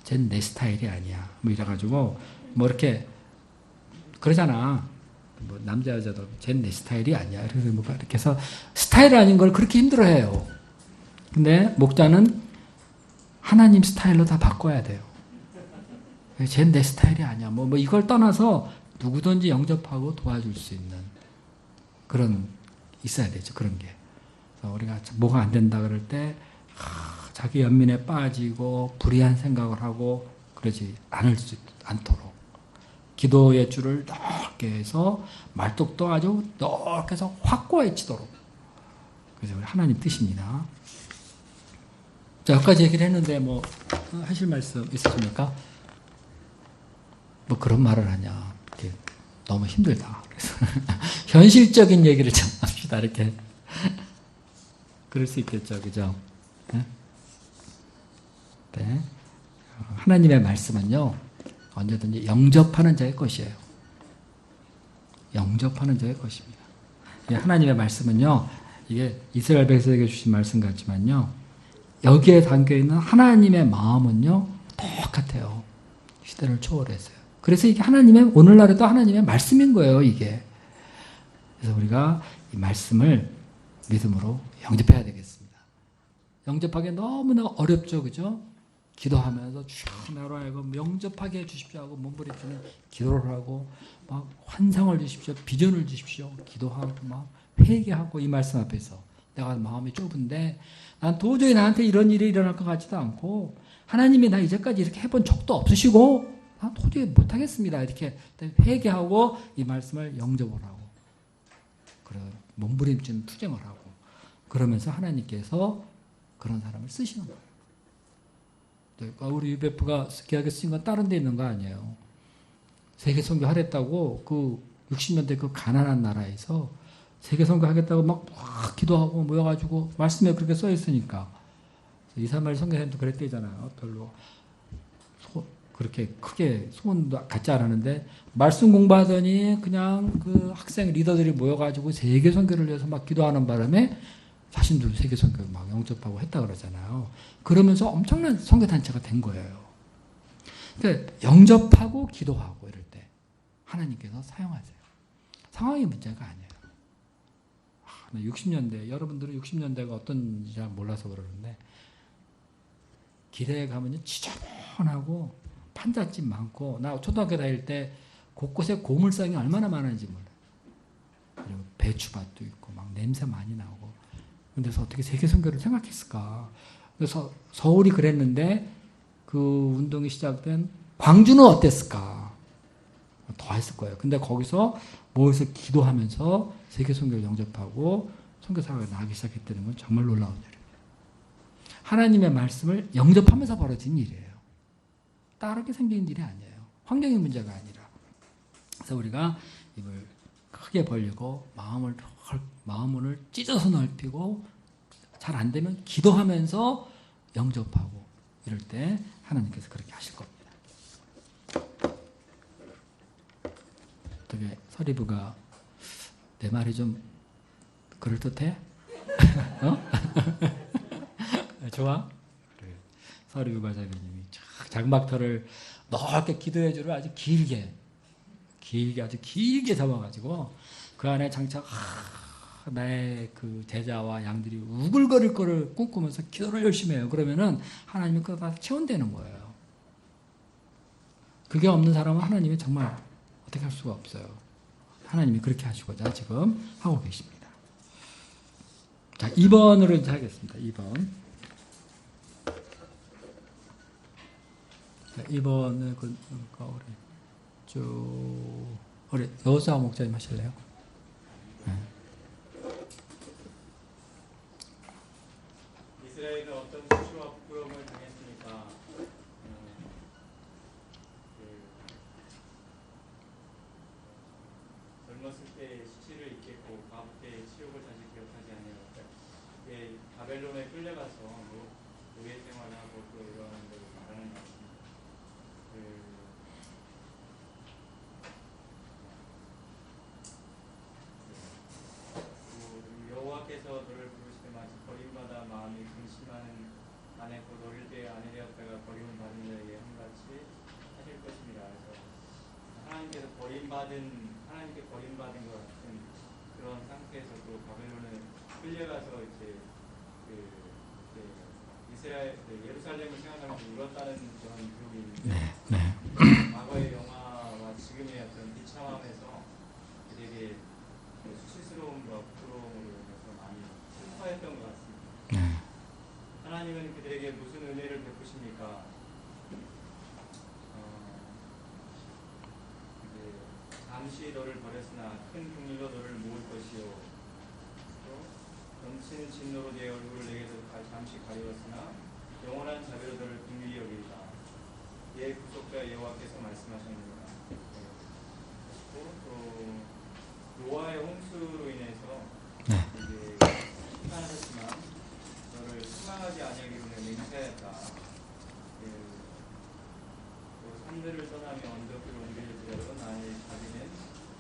쟤는 내 스타일이 아니야. 뭐 이래가지고 뭐 이렇게 그러잖아. 뭐 남자 여자도 쟤는 내 스타일이 아니야. 이렇게 해서 스타일 아닌 걸 그렇게 힘들어해요. 근데 목자는 하나님 스타일로 다 바꿔야 돼요. 쟤는 내 스타일이 아니야. 뭐 이걸 떠나서 누구든지 영접하고 도와줄 수 있는 그런 있어야 되죠. 그런 게. 그래서 우리가 뭐가 안 된다 그럴 때 자기 연민에 빠지고 불의한 생각을 하고 그러지 않도록 기도의 줄을 넓게 해서 말뚝도 아주 넓게 해서 확고해지도록. 그래서 우리 하나님 뜻입니다. 자, 여기까지 얘기를 했는데 뭐 하실 말씀 있으십니까? 뭐 그런 말을 하냐. 너무 힘들다. 그래서 현실적인 얘기를 좀 합시다. 이렇게. 그럴 수 있겠죠. 그죠? 네? 네. 하나님의 말씀은요. 언제든지 영접하는 자의 것이에요. 영접하는 자의 것입니다. 하나님의 말씀은요. 이게 이스라엘 백성에게 주신 말씀 같지만요. 여기에 담겨있는 하나님의 마음은요. 똑같아요. 시대를 초월해서요. 그래서 이게 오늘날에도 하나님의 말씀인 거예요. 이게. 그래서 우리가 이 말씀을 믿음으로 영접해야 되겠습니다. 영접하기 너무나 어렵죠. 그죠? 기도하면서 주여 나로 하여금 영접하게 해주십시오 하고 몸부림치는 기도를 하고 막 환상을 주십시오. 비전을 주십시오. 기도하고 막 회개하고 이 말씀 앞에서 내가 마음이 좁은데 난 도저히 나한테 이런 일이 일어날 것 같지도 않고 하나님이 나 이제까지 이렇게 해본 적도 없으시고 난 도저히 못하겠습니다. 이렇게 회개하고 이 말씀을 영접을 하고 그런 몸부림치는 투쟁을 하고 그러면서 하나님께서 그런 사람을 쓰시는 거예요. 우리 UBF가 계약에 쓰인 건 다른 데 있는 거 아니에요. 세계 선교 하랬다고 그 60년대 그 가난한 나라에서 세계 선교 하겠다고 막 기도하고 모여가지고 말씀에 그렇게 써 있으니까 이사마엘 선교사님도 그랬대잖아요. 별로 그렇게 크게 소원도 갖지 않았는데 말씀 공부하더니 그냥 그 학생 리더들이 모여가지고 세계 선교를 위해서 막 기도하는 바람에 자신도 세계 선교 막 영접하고 했다 그러잖아요. 그러면서 엄청난 선교 단체가 된 거예요. 그러니까 영접하고 기도하고 이럴 때 하나님께서 사용하세요. 상황이 문제가 아니에요. 60년대 여러분들은 60년대가 어떤지 잘 몰라서 그러는데 길에 가면요 지저분하고 판잣집 많고 나 초등학교 다닐 때 곳곳에 고물상이 얼마나 많은지 몰라요. 그리고 배추밭도 있고 막 냄새 많이 나고 그래서 어떻게 세계 선교를 생각했을까? 그래서 서울이 그랬는데 그 운동이 시작된 광주는 어땠을까? 더 했을 거예요. 근데 거기서 모여서 기도하면서 세계 선교를 영접하고 선교사가 나가기 시작했다는 건 정말 놀라운 일이에요. 하나님의 말씀을 영접하면서 벌어진 일이에요. 다르게 생긴 일이 아니에요. 환경의 문제가 아니라. 그래서 우리가 입을 크게 벌리고 마음을 찢어서 넓히고 잘 안 되면 기도하면서 영접하고 이럴 때 하나님께서 그렇게 하실 겁니다. 어떻게 서리부가 내 말이 좀 그럴듯해? 어? 좋아? 그래. 서리부 과장님이 장막터를 넓게 기도해주를 아주 길게 아주 길게 잡아가지고 그 안에 장차 나의 그 제자와 양들이 우글거릴 거를 꿈꾸면서 기도를 열심히 해요. 그러면은 하나님이 그거 다 체온되는 거예요. 그게 없는 사람은 하나님이 정말 어떻게 할 수가 없어요. 하나님이 그렇게 하시고자 지금 하고 계십니다. 자, 2번으로 이제 하겠습니다. 2번. 자, 2번은 우리 여호수아 목사님 하실래요? 네. 이스라엘은 어떤 수치와 부끄러움을 당했으니까 젊었을 때 수치를 잊겠고 과부 때의 치욕을 다시 기억하지 아니하였다. 바벨론에 끌려가서 노예 생활하고 또 이런 걸 말하는 것 같습니다. 여호와께서 너를 부르시되 마치 버림받아 마음이 근심하는 아내 곧 어릴 때 아내 되었다가 버림을 받은 자에게 함같이 하실 것입니다. 그래서 하나님께 버림받은 것 같은 그런 상태에서 또 바벨론에 끌려가서 이제 이스라엘 예루살렘을 생각하면서 울었다는 그런 기록이 있는데 과거의 영화와 지금의 어떤 비참함에서 되게 수치스러움과 부끄러움으로 인해서 많이 슬퍼했던 것 같습니다. 하나님은 그들에게 무슨 은혜를 베푸십니까? 잠시 너를 버렸으나 큰 긍휼로 너를 모을 것이요 또 넘치는 진노로 내 얼굴을 내게서 잠시 가리웠으나 영원한 자비로 너를 긍휼히 여기리라. 예 구속자 여호와께서 말씀하셨느니라. 또 노아의 홍수로 인해서 이제 심판하셨지만 너를 실망하지 아니하기로는 맹세하였다. 또 산들을 떠나며 언덕을 옮길지라도 나의 자비는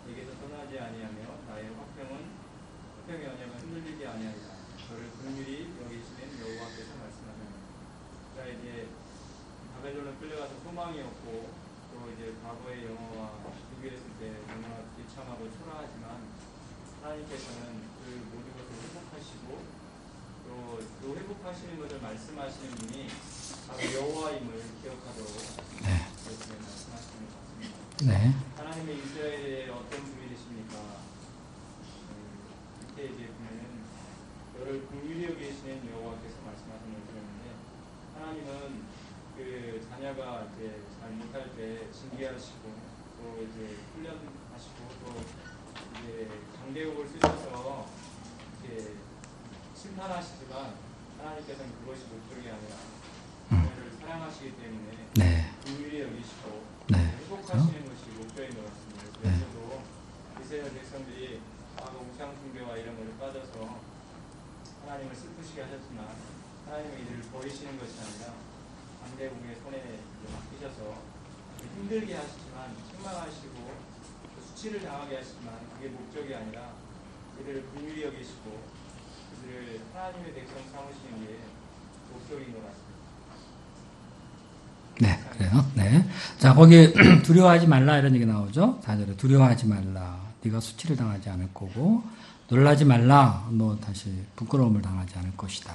내게서 떠나지 아니하며 나의 화평의 언약은 흔들리지 아니하리라. 너를 긍휼히 여기시는 여호와께서 말씀하셨느니라. 자 이제 바벨론을 끌려가서 소망이 없고 또 이제 과거의 영화와 비교했을 때 너무나 비참하고 초라하지만 하나님께서는 그 모든 것을 회복하시고 또 그 회복하시는 것을 말씀하시는 분이 바로 여호와임을 기억하도록 그렇게 말씀하시는 것 같습니다. 네. 하나님의 이스라엘의 어떤 분이 되십니까? 이때 이제 보면은 너를 긍휼히 여기시는 여호와께서 말씀하신 것이었는데 하나님은 그 자녀가 이제 잘 못할 때 징계하시고 또 이제 훈련하시고 또 이제 강대국을 쓰셔서 이렇게 심판하시지만 하나님께서는 그것이 목적이 아니라 그들을 사랑하시기 때문에 긍휼히 여기시고 회복하시는 것이 목적인 것 같습니다. 그래서도 이스라엘 백성들이 과거 우상 숭배와 이런 것에 빠져서 하나님을 슬프시게 하셨지만 하나님은 이들을 버리시는 것이 아니라 강대국의 손에 맡기셔서 힘들게 하시지만 책망하시고 수치를 당하게 하시지만 그게 목적이 아니라 그들을 긍휼히 여기시고 그들을 하나님의 백성 삼으시는 게 목적인 것 같습니다. 네, 그래요. 네. 자, 거기 두려워하지 말라 이런 얘기 나오죠. 4절에 두려워하지 말라. 네가 수치를 당하지 않을 거고 놀라지 말라. 너 다시 부끄러움을 당하지 않을 것이다.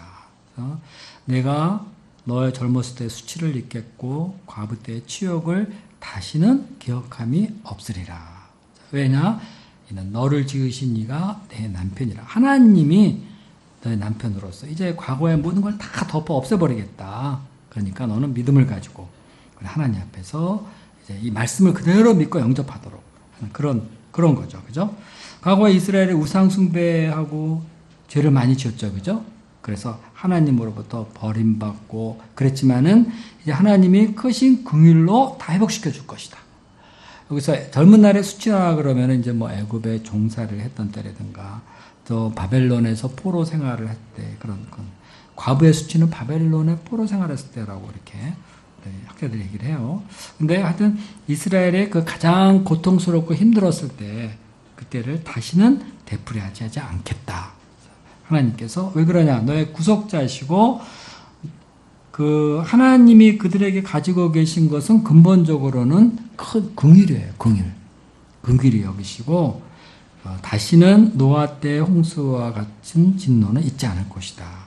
그래서 내가 너의 젊었을 때 수치를 잊겠고 과부 때의 치욕을 다시는 기억함이 없으리라. 왜냐? 이는 너를 지으신 이가 내 남편이라. 하나님이 너의 남편으로서 이제 과거의 모든 걸 다 덮어 없애버리겠다. 그러니까 너는 믿음을 가지고 하나님 앞에서 이제 이 말씀을 그대로 믿고 영접하도록 하는 그런 거죠. 그죠? 과거에 이스라엘이 우상 숭배하고 죄를 많이 지었죠. 그죠? 그래서 하나님으로부터 버림받고 그랬지만은 이제 하나님이 크신 긍휼로 다 회복시켜 줄 것이다. 여기서 젊은 날의 수치라 그러면 이제 뭐 애굽에 종사를 했던 때라든가 또 바벨론에서 포로 생활을 했대 그런 건. 과부의 수치는 바벨론의 포로 생활했을 때라고 이렇게 학자들이 얘기를 해요. 근데 하여튼 이스라엘의 그 가장 고통스럽고 힘들었을 때 그때를 다시는 되풀이하지 않겠다. 하나님께서 왜 그러냐? 너의 구속자이시고 그 하나님이 그들에게 가지고 계신 것은 근본적으로는 큰 긍휼이에요. 긍휼이 여기시고 다시는 노아 때 홍수와 같은 진노는 있지 않을 것이다.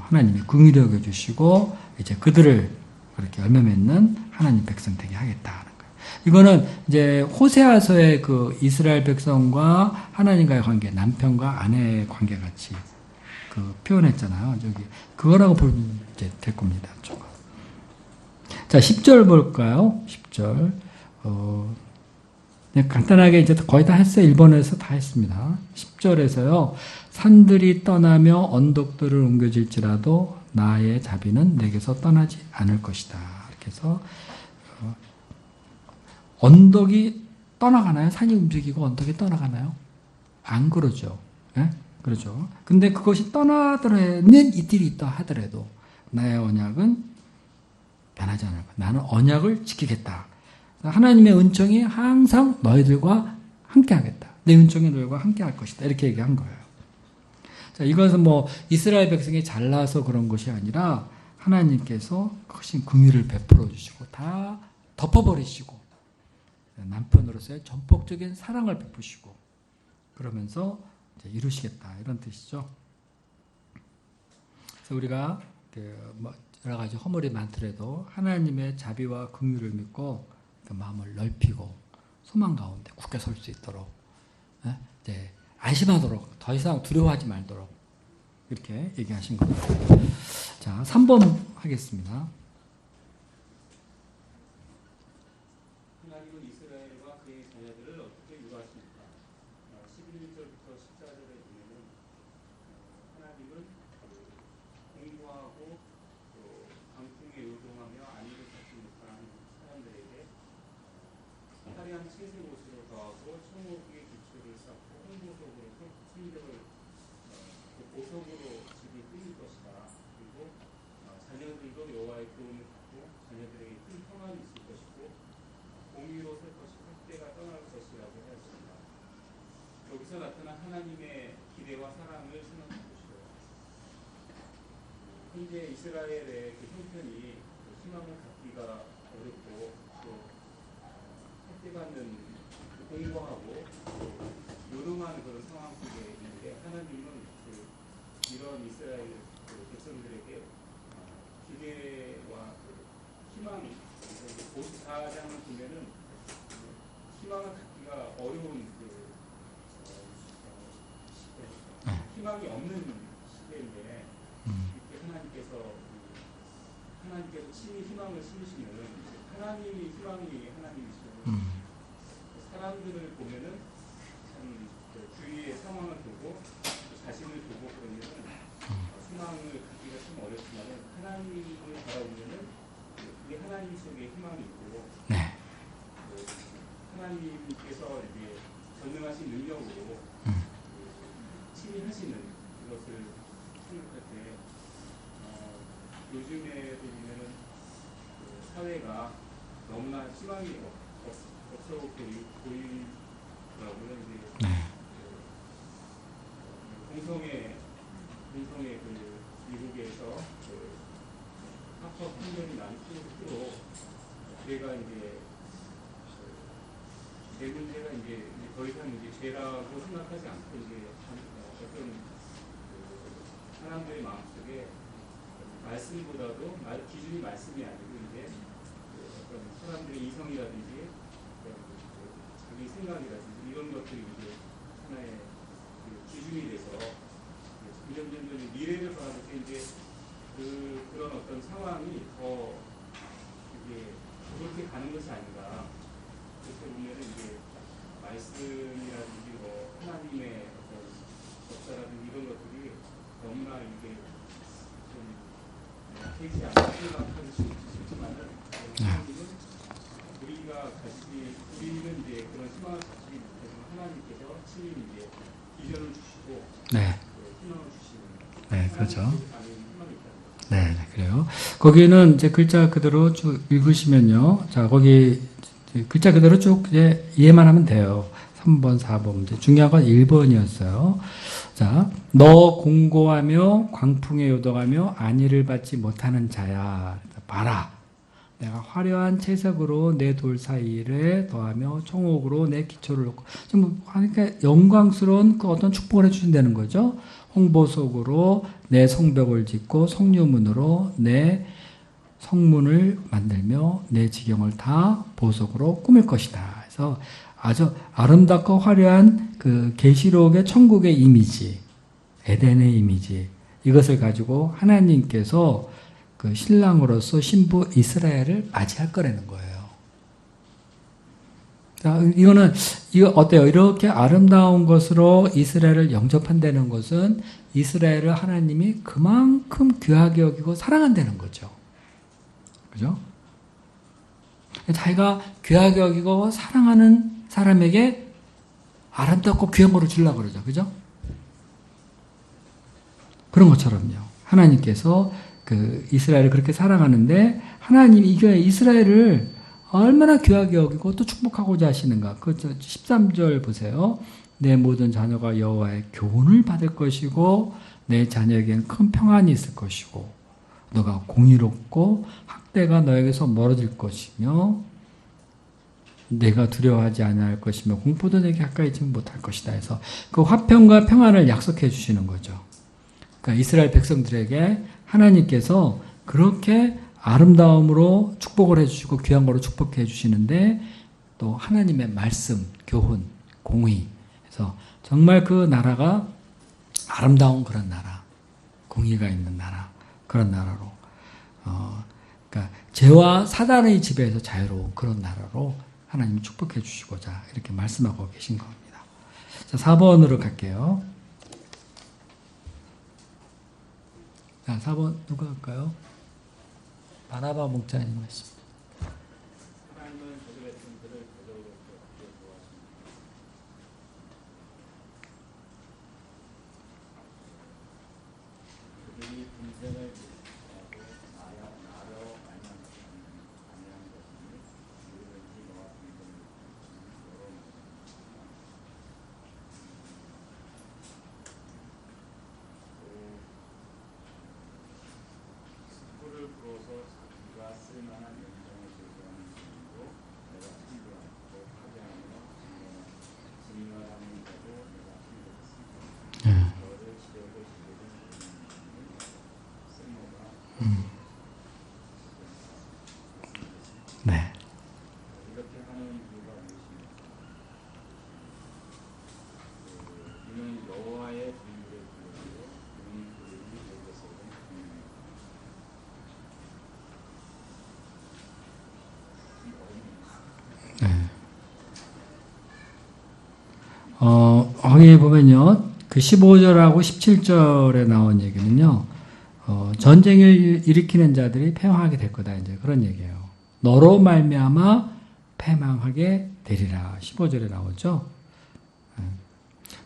하나님이 긍휼히 여겨주시고 이제 그들을 그렇게 열매 맺는 하나님 백성 되게 하겠다 하는 거예요. 이거는 이제 호세아서의 그 이스라엘 백성과 하나님과의 관계, 남편과 아내의 관계 같이 그 표현했잖아요. 저기 그거라고 보면 이제 될 겁니다. 조금. 자, 10절 볼까요? 10절. 네, 간단하게 이제 거의 다 했어요. 일본에서 다 했습니다. 10절에서요. 산들이 떠나며 언덕들을 옮겨질지라도 나의 자비는 내게서 떠나지 않을 것이다. 이렇게 해서 언덕이 떠나가나요? 산이 움직이고 언덕이 떠나가나요? 안 그러죠. 예? 그러죠. 근데 그것이 떠나더라는 이틀이 있다 하더라도 나의 언약은 변하지 않을 거야. 나는 언약을 지키겠다. 하나님의 은총이 항상 너희들과 함께 하겠다. 내 은총이 너희와 함께 할 것이다. 이렇게 얘기한 거예요. 자, 이것은 뭐 이스라엘 백성이 잘나서 그런 것이 아니라 하나님께서 크신 긍휼을 베풀어 주시고 다 덮어버리시고 남편으로서의 전폭적인 사랑을 베푸시고 그러면서 이제 이루시겠다 이런 뜻이죠. 그래서 우리가 뭐 여러 가지 허물이 많더라도 하나님의 자비와 긍휼을 믿고 그 마음을 넓히고 소망 가운데 굳게 설 수 있도록 이제 안심하도록 더 이상 두려워하지 말도록 이렇게 얘기하신 겁니다. 자, 3번 하겠습니다. 하나님은 이스라엘과 그의 자녀들을 어떻게 유하십니까? 11절부터 14절에 보면은 하나님은 공부하고 또 강풍에 요동하며 안위를 찾지 못하는 사람들에게 화려한 채색 옷으로 더하고 청옥의 기초를 쌓고 홍보석으로 성벽을 보석으로 집을 뚫을 것이다. 그리고 자녀들도 여호와의 구원을 받고 자녀들에게 큰 평안이 있을 것이고 공의로 살 것이고 때가 떠날 것이라고 하였습니다. 여기서 나타난 하나님의 기대와 사랑을 생각해 보시오. 현재 이스라엘의 그 형편이 희망을 갖기가 어렵고 또 혜택받는 공고하고 요동하는 그런 상황 속에 있는데 하나님은 이런 이스라엘 백성들에게 기대와 희망, 54장을 보면은 희망을 갖기가 어려운 희망이 없는 시대인데 이렇게 하나님께서 친히 희망을 심으시는 하나님이 희망이 하나님이시고 사람들을 보면은 참 주위의 상황을 보고 자신을 보고 그러면은 희망을 갖기가 참 어렵지만 하나님을 바라보면은 그게 하나님 속에 희망이 있고 하나님께서 이제 전능하신 능력으로 친히 하시는 그것을 생각할 때 요즘에 보면은 사회가 너무나 희망이 없어 보이더라고요. 이제 공성의 그 미국에서 합법 판결이 난 후로 제가 이제 제 문제가 이제 더 이상 이제 죄라고 생각하지 않고 이제 어떤 사람들의 마음속에 말씀보다도 기준이 말씀이 아니고 이제 어떤 사람들의 이성이라든지 자기 생각이라든지 이런 것들이 이제 하나의 기준이 돼서 점점 미래를 바라볼 때 이제 그런 어떤 상황이 더 이게 그렇게 가는 것이 아닌가. 그렇게 보면 이제 말씀이라든지 뭐 하나님의 어떤 역사라든지 이런 것들이 너무나 이게 좀 되지 않는 생각할 수 있지만은 하나님은 우리 비전을 주시고 네. 희망을 주시는 네, 그렇죠. 하나님의 희망이 있다. 네, 네, 그래요. 거기는 이제 글자 그대로 쭉 읽으시면요. 자, 거기 이제 글자 그대로 쭉 이제 이해만 하면 돼요. 3번, 4번 문제. 중요한 건 1번이었어요. 자, 너 공고하며 광풍에 요동하며 안위를 받지 못하는 자야. 봐라. 내가 화려한 채석으로 내 돌 사이를 더하며 총옥으로 내 기초를 놓고 좀 하니까 영광스러운 그 어떤 축복을 해주신다는 거죠. 홍보석으로 내 성벽을 짓고 성유문으로 내 성문을 만들며 내 지경을 다 보석으로 꾸밀 것이다. 그래서 아주 아름답고 화려한 그 계시록의 천국의 이미지, 에덴의 이미지 이것을 가지고 하나님께서 그 신랑으로서 신부 이스라엘을 맞이할 거라는 거예요. 자, 이거 어때요? 이렇게 아름다운 것으로 이스라엘을 영접한다는 것은 이스라엘을 하나님이 그만큼 귀하게 여기고 사랑한다는 거죠. 그죠? 자기가 귀하게 여기고 사랑하는 사람에게 아름답고 귀한 거를 주려고 그러죠. 그죠? 그런 것처럼요. 하나님께서 그 이스라엘을 그렇게 사랑하는데 하나님이 이게 이스라엘을 얼마나 귀하게 여기고 또 축복하고자 하시는가. 그 13절 보세요. 내 모든 자녀가 여호와의 교훈을 받을 것이고 내 자녀에게는 큰 평안이 있을 것이고 너가 공의롭고 학대가 너에게서 멀어질 것이며 내가 두려워하지 아니할 것이며 공포도 내게 가까이 있지 못할 것이다 해서 그 화평과 평안을 약속해 주시는 거죠. 그러니까 이스라엘 백성들에게 하나님께서 그렇게 아름다움으로 축복을 해주시고 귀한 거로 축복해 주시는데 또 하나님의 말씀, 교훈, 공의 그래서 정말 그 나라가 아름다운 그런 나라, 공의가 있는 나라 그런 나라로 그러니까 죄와 사단의 지배에서 자유로운 그런 나라로 하나님이 축복해 주시고자 이렇게 말씀하고 계신 겁니다. 자, 4번으로 갈게요. 자, 4번 누가 할까요? 바나바 목자님 말씀. 하나님은 저들의 틈들을 대적으로 좋아하십니다. 그들이 분쟁을 하고 나로 말만 아니한 것이니 누구든지 너와 분쟁을 여러 숯불을 부어서 자기가 쓸만한 연장을 제거하는 중이고 내가 참고하고 파괴하며 진멸하는 자도 내가 참고했습니다. 너를 지려고 지르는 쓸모가 네. 이렇게 하는 이유가 무엇입니까? 이는 여호와의 비유를 부르고 이는 그들이 여기서는 거기 보면요. 그 15절하고 17절에 나온 얘기는요. 전쟁을 일으키는 자들이 패망하게 될 거다. 이제 그런 얘기예요. 너로 말미암아 패망하게 되리라. 15절에 나오죠.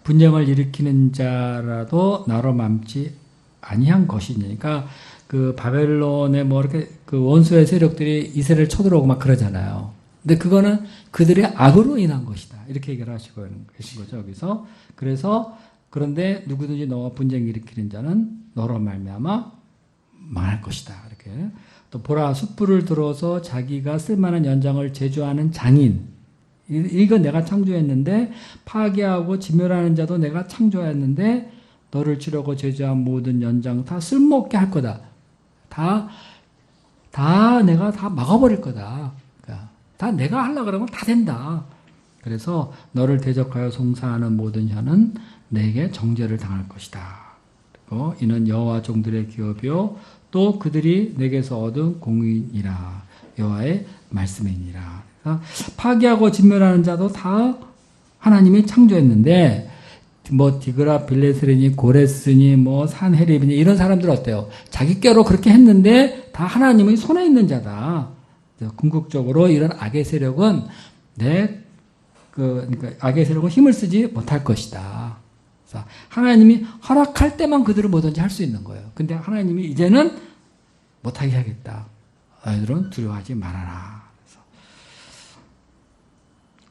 분쟁을 일으키는 자라도 나로 맘지 아니한 것이니까 그 바벨론의 뭐 이렇게 그 원수의 세력들이 이스라엘을 쳐들어오고 막 그러잖아요. 근데 그거는 그들의 악으로 인한 것이다. 이렇게 얘기를 하시고 계신 거죠, 여기서. 그래서 그런데 누구든지 너와 분쟁 일으키는 자는 너로 말미암아 망할 것이다. 이렇게. 또 보라 숯불을 들어서 자기가 쓸만한 연장을 제조하는 장인. 이건 내가 창조했는데 파괴하고 진멸하는 자도 내가 창조했는데 너를 치려고 제조한 모든 연장 다 쓸모없게 할 거다. 다 내가 다 막아버릴 거다. 그러니까 다 내가 하려고 그러면 다 된다. 그래서 너를 대적하여 송사하는 모든 혀는 내게 정죄를 당할 것이다. 그리고 이는 여호와 종들의 기업이요 또 그들이 내게서 얻은 공의니라. 여호와의 말씀이니라. 그래서 파괴하고 진멸하는 자도 다 하나님이 창조했는데 뭐 디그라 빌레스리니 고레스니 뭐 산헤립이니 이런 사람들 어때요? 자기 께로 그렇게 했는데 다 하나님의 손에 있는 자다. 궁극적으로 이런 악의 세력은 그러니까 악의 세력은 힘을 쓰지 못할 것이다. 그래서 하나님이 허락할 때만 그들은 뭐든지 할 수 있는 거예요. 근데 하나님이 이제는 못하게 하겠다. 너희들은 두려워하지 말아라. 그래서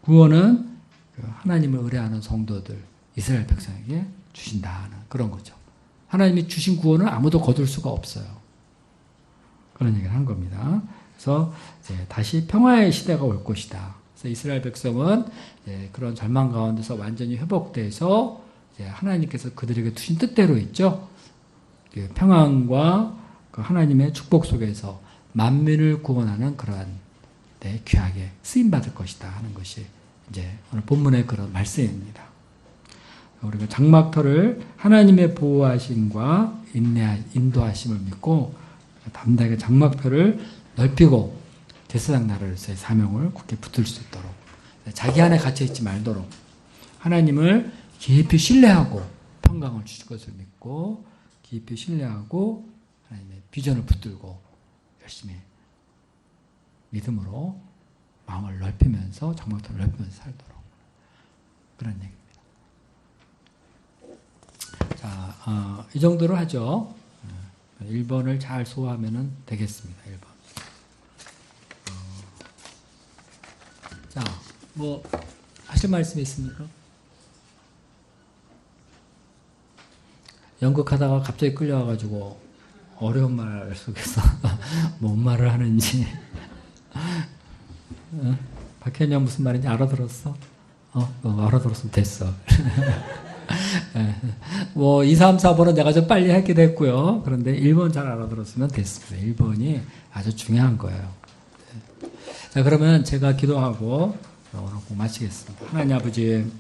구원은 하나님을 의뢰하는 성도들, 이스라엘 백성에게 주신다는 그런 거죠. 하나님이 주신 구원은 아무도 거둘 수가 없어요. 그런 얘기를 한 겁니다. 그래서 이제 다시 평화의 시대가 올 것이다. 그래서 이스라엘 백성은 그런 절망 가운데서 완전히 회복돼서 하나님께서 그들에게 두신 뜻대로 있죠. 평안과 그 하나님의 축복 속에서 만민을 구원하는 그러한 귀하게 쓰임 받을 것이다 하는 것이 이제 오늘 본문의 그런 말씀입니다. 우리가 장막터를 하나님의 보호하심과 인도하심을 믿고 담대하게 장막터를 넓히고 제사장 나라로서의 사명을 굳게 붙들 수 있도록 자기 안에 갇혀 있지 말도록 하나님을 깊이 신뢰하고 평강을 주실 것을 믿고 깊이 신뢰하고 하나님의 비전을 붙들고 열심히 믿음으로 마음을 넓히면서 장막터를 넓히면서 살도록 그런 얘기입니다. 자, 이 정도로 하죠. 1번을 잘 소화하면 되겠습니다. 1번. 자, 뭐 하실 말씀 있습니까? 연극하다가 갑자기 끌려와가지고 어려운 말 속에서 뭔 말을 하는지 박현영 무슨 말인지 알아들었어? 알아들었으면 됐어. 뭐 2, 3, 4번은 내가 좀 빨리 하기도 했고요. 그런데 1번 잘 알아들었으면 됐습니다. 1번이 아주 중요한 거예요. 자, 그러면 제가 기도하고 오늘 꼭 마치겠습니다. 하나님 아버지,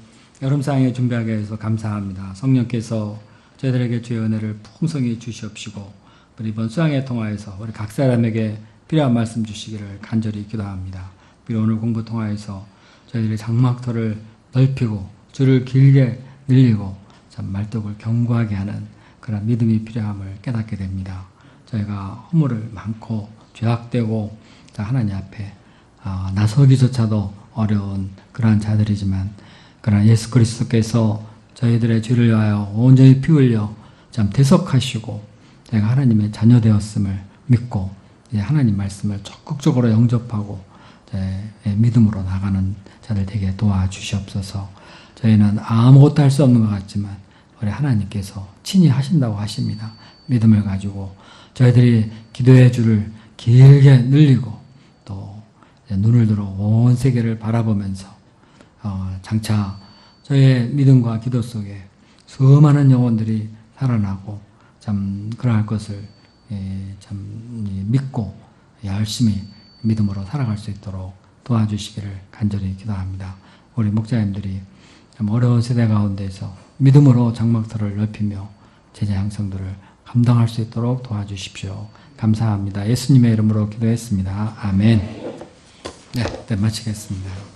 여름상에 준비하게 해서 감사합니다. 성령께서 저희들에게 주의 은혜를 풍성히 주시옵시고 우리 이번 수양회 통하여서 우리 각 사람에게 필요한 말씀 주시기를 간절히 기도합니다. 우리 오늘 공부 통하여서 저희들의 장막터를 넓히고 줄을 길게 늘리고 참 말뚝을 견고하게 하는 그런 믿음이 필요함을 깨닫게 됩니다. 저희가 허물을 많고 죄악되고 하나님 앞에 나서기조차도 어려운 그러한 자들이지만 그러나 예수 그리스도께서 저희들의 죄를 위하여 온전히 피 흘려 참 대속하시고 저희가 하나님의 자녀 되었음을 믿고 하나님 말씀을 적극적으로 영접하고 믿음으로 나가는 자들 되게 도와주시옵소서. 저희는 아무것도 할 수 없는 것 같지만 우리 하나님께서 친히 하신다고 하십니다. 믿음을 가지고 저희들이 기도의 줄을 길게 늘리고 또 눈을 들어 온 세계를 바라보면서 장차 저희의 믿음과 기도 속에 수많은 영혼들이 살아나고 참 그러할 것을 참 믿고 열심히 믿음으로 살아갈 수 있도록 도와주시기를 간절히 기도합니다. 우리 목자님들이 참 어려운 세대 가운데서 믿음으로 장막터를 넓히며 제자 양성들을 감당할 수 있도록 도와주십시오. 감사합니다. 예수님의 이름으로 기도했습니다. 아멘. 네, 마치겠습니다.